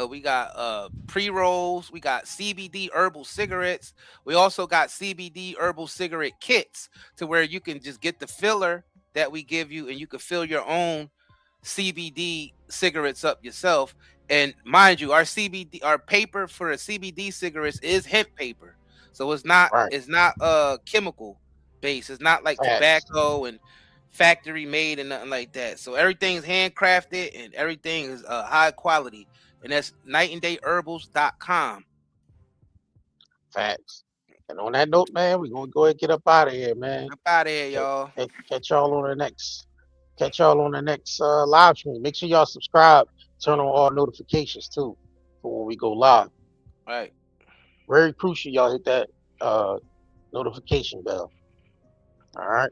We got pre-rolls. We got CBD herbal cigarettes. We also got CBD herbal cigarette kits to where you can just get the filler that we give you, and you can fill your own CBD cigarettes up yourself. And mind you, our paper for the CBD cigarettes is hemp paper, so it's not chemical based. It's not like tobacco and factory made and nothing like that. So everything's handcrafted and everything is high quality, and that's nightandayherbals.com. Facts. And on that note, man, we're gonna go ahead and get up out of here, man. Up out of here, y'all. Catch y'all on the next live stream. Make sure y'all subscribe, turn on all notifications too for when we go live. Right. Very crucial, y'all hit that notification bell. All right.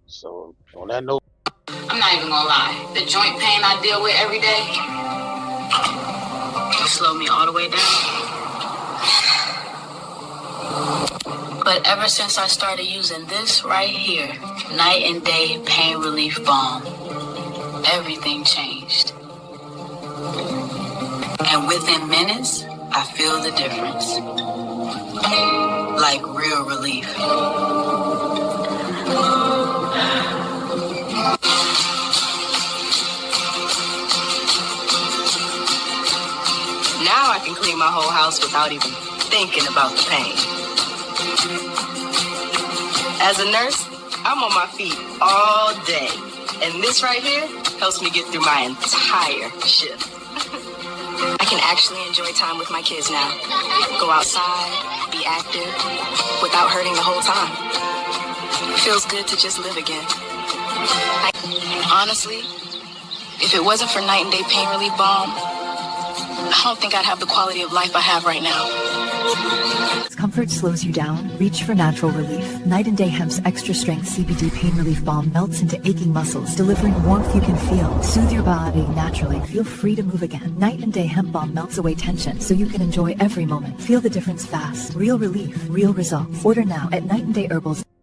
So on that note, I'm not even gonna lie. The joint pain I deal with every day, it slowed me all the way down. But ever since I started using this right here, Night and Day Pain Relief Balm, everything changed. And within minutes, I feel the difference. Like real relief. Now I can clean my whole house without even thinking about the pain. As a nurse, I'm on my feet all day, and this right here helps me get through my entire shift. I can actually enjoy time with my kids now. Go outside, be active, without hurting the whole time. Feels good to just live again. Honestly, if it wasn't for Night and Day Pain Relief Balm, I don't think I'd have the quality of life I have right now. Discomfort slows you down? Reach for natural relief. Night and Day Hemp's extra strength CBD pain relief balm melts into aching muscles, delivering warmth you can feel. Soothe your body naturally. Feel free to move again. Night and Day Hemp balm melts away tension so you can enjoy every moment. Feel the difference fast. Real relief, real results. Order now at nightandayherbals.com.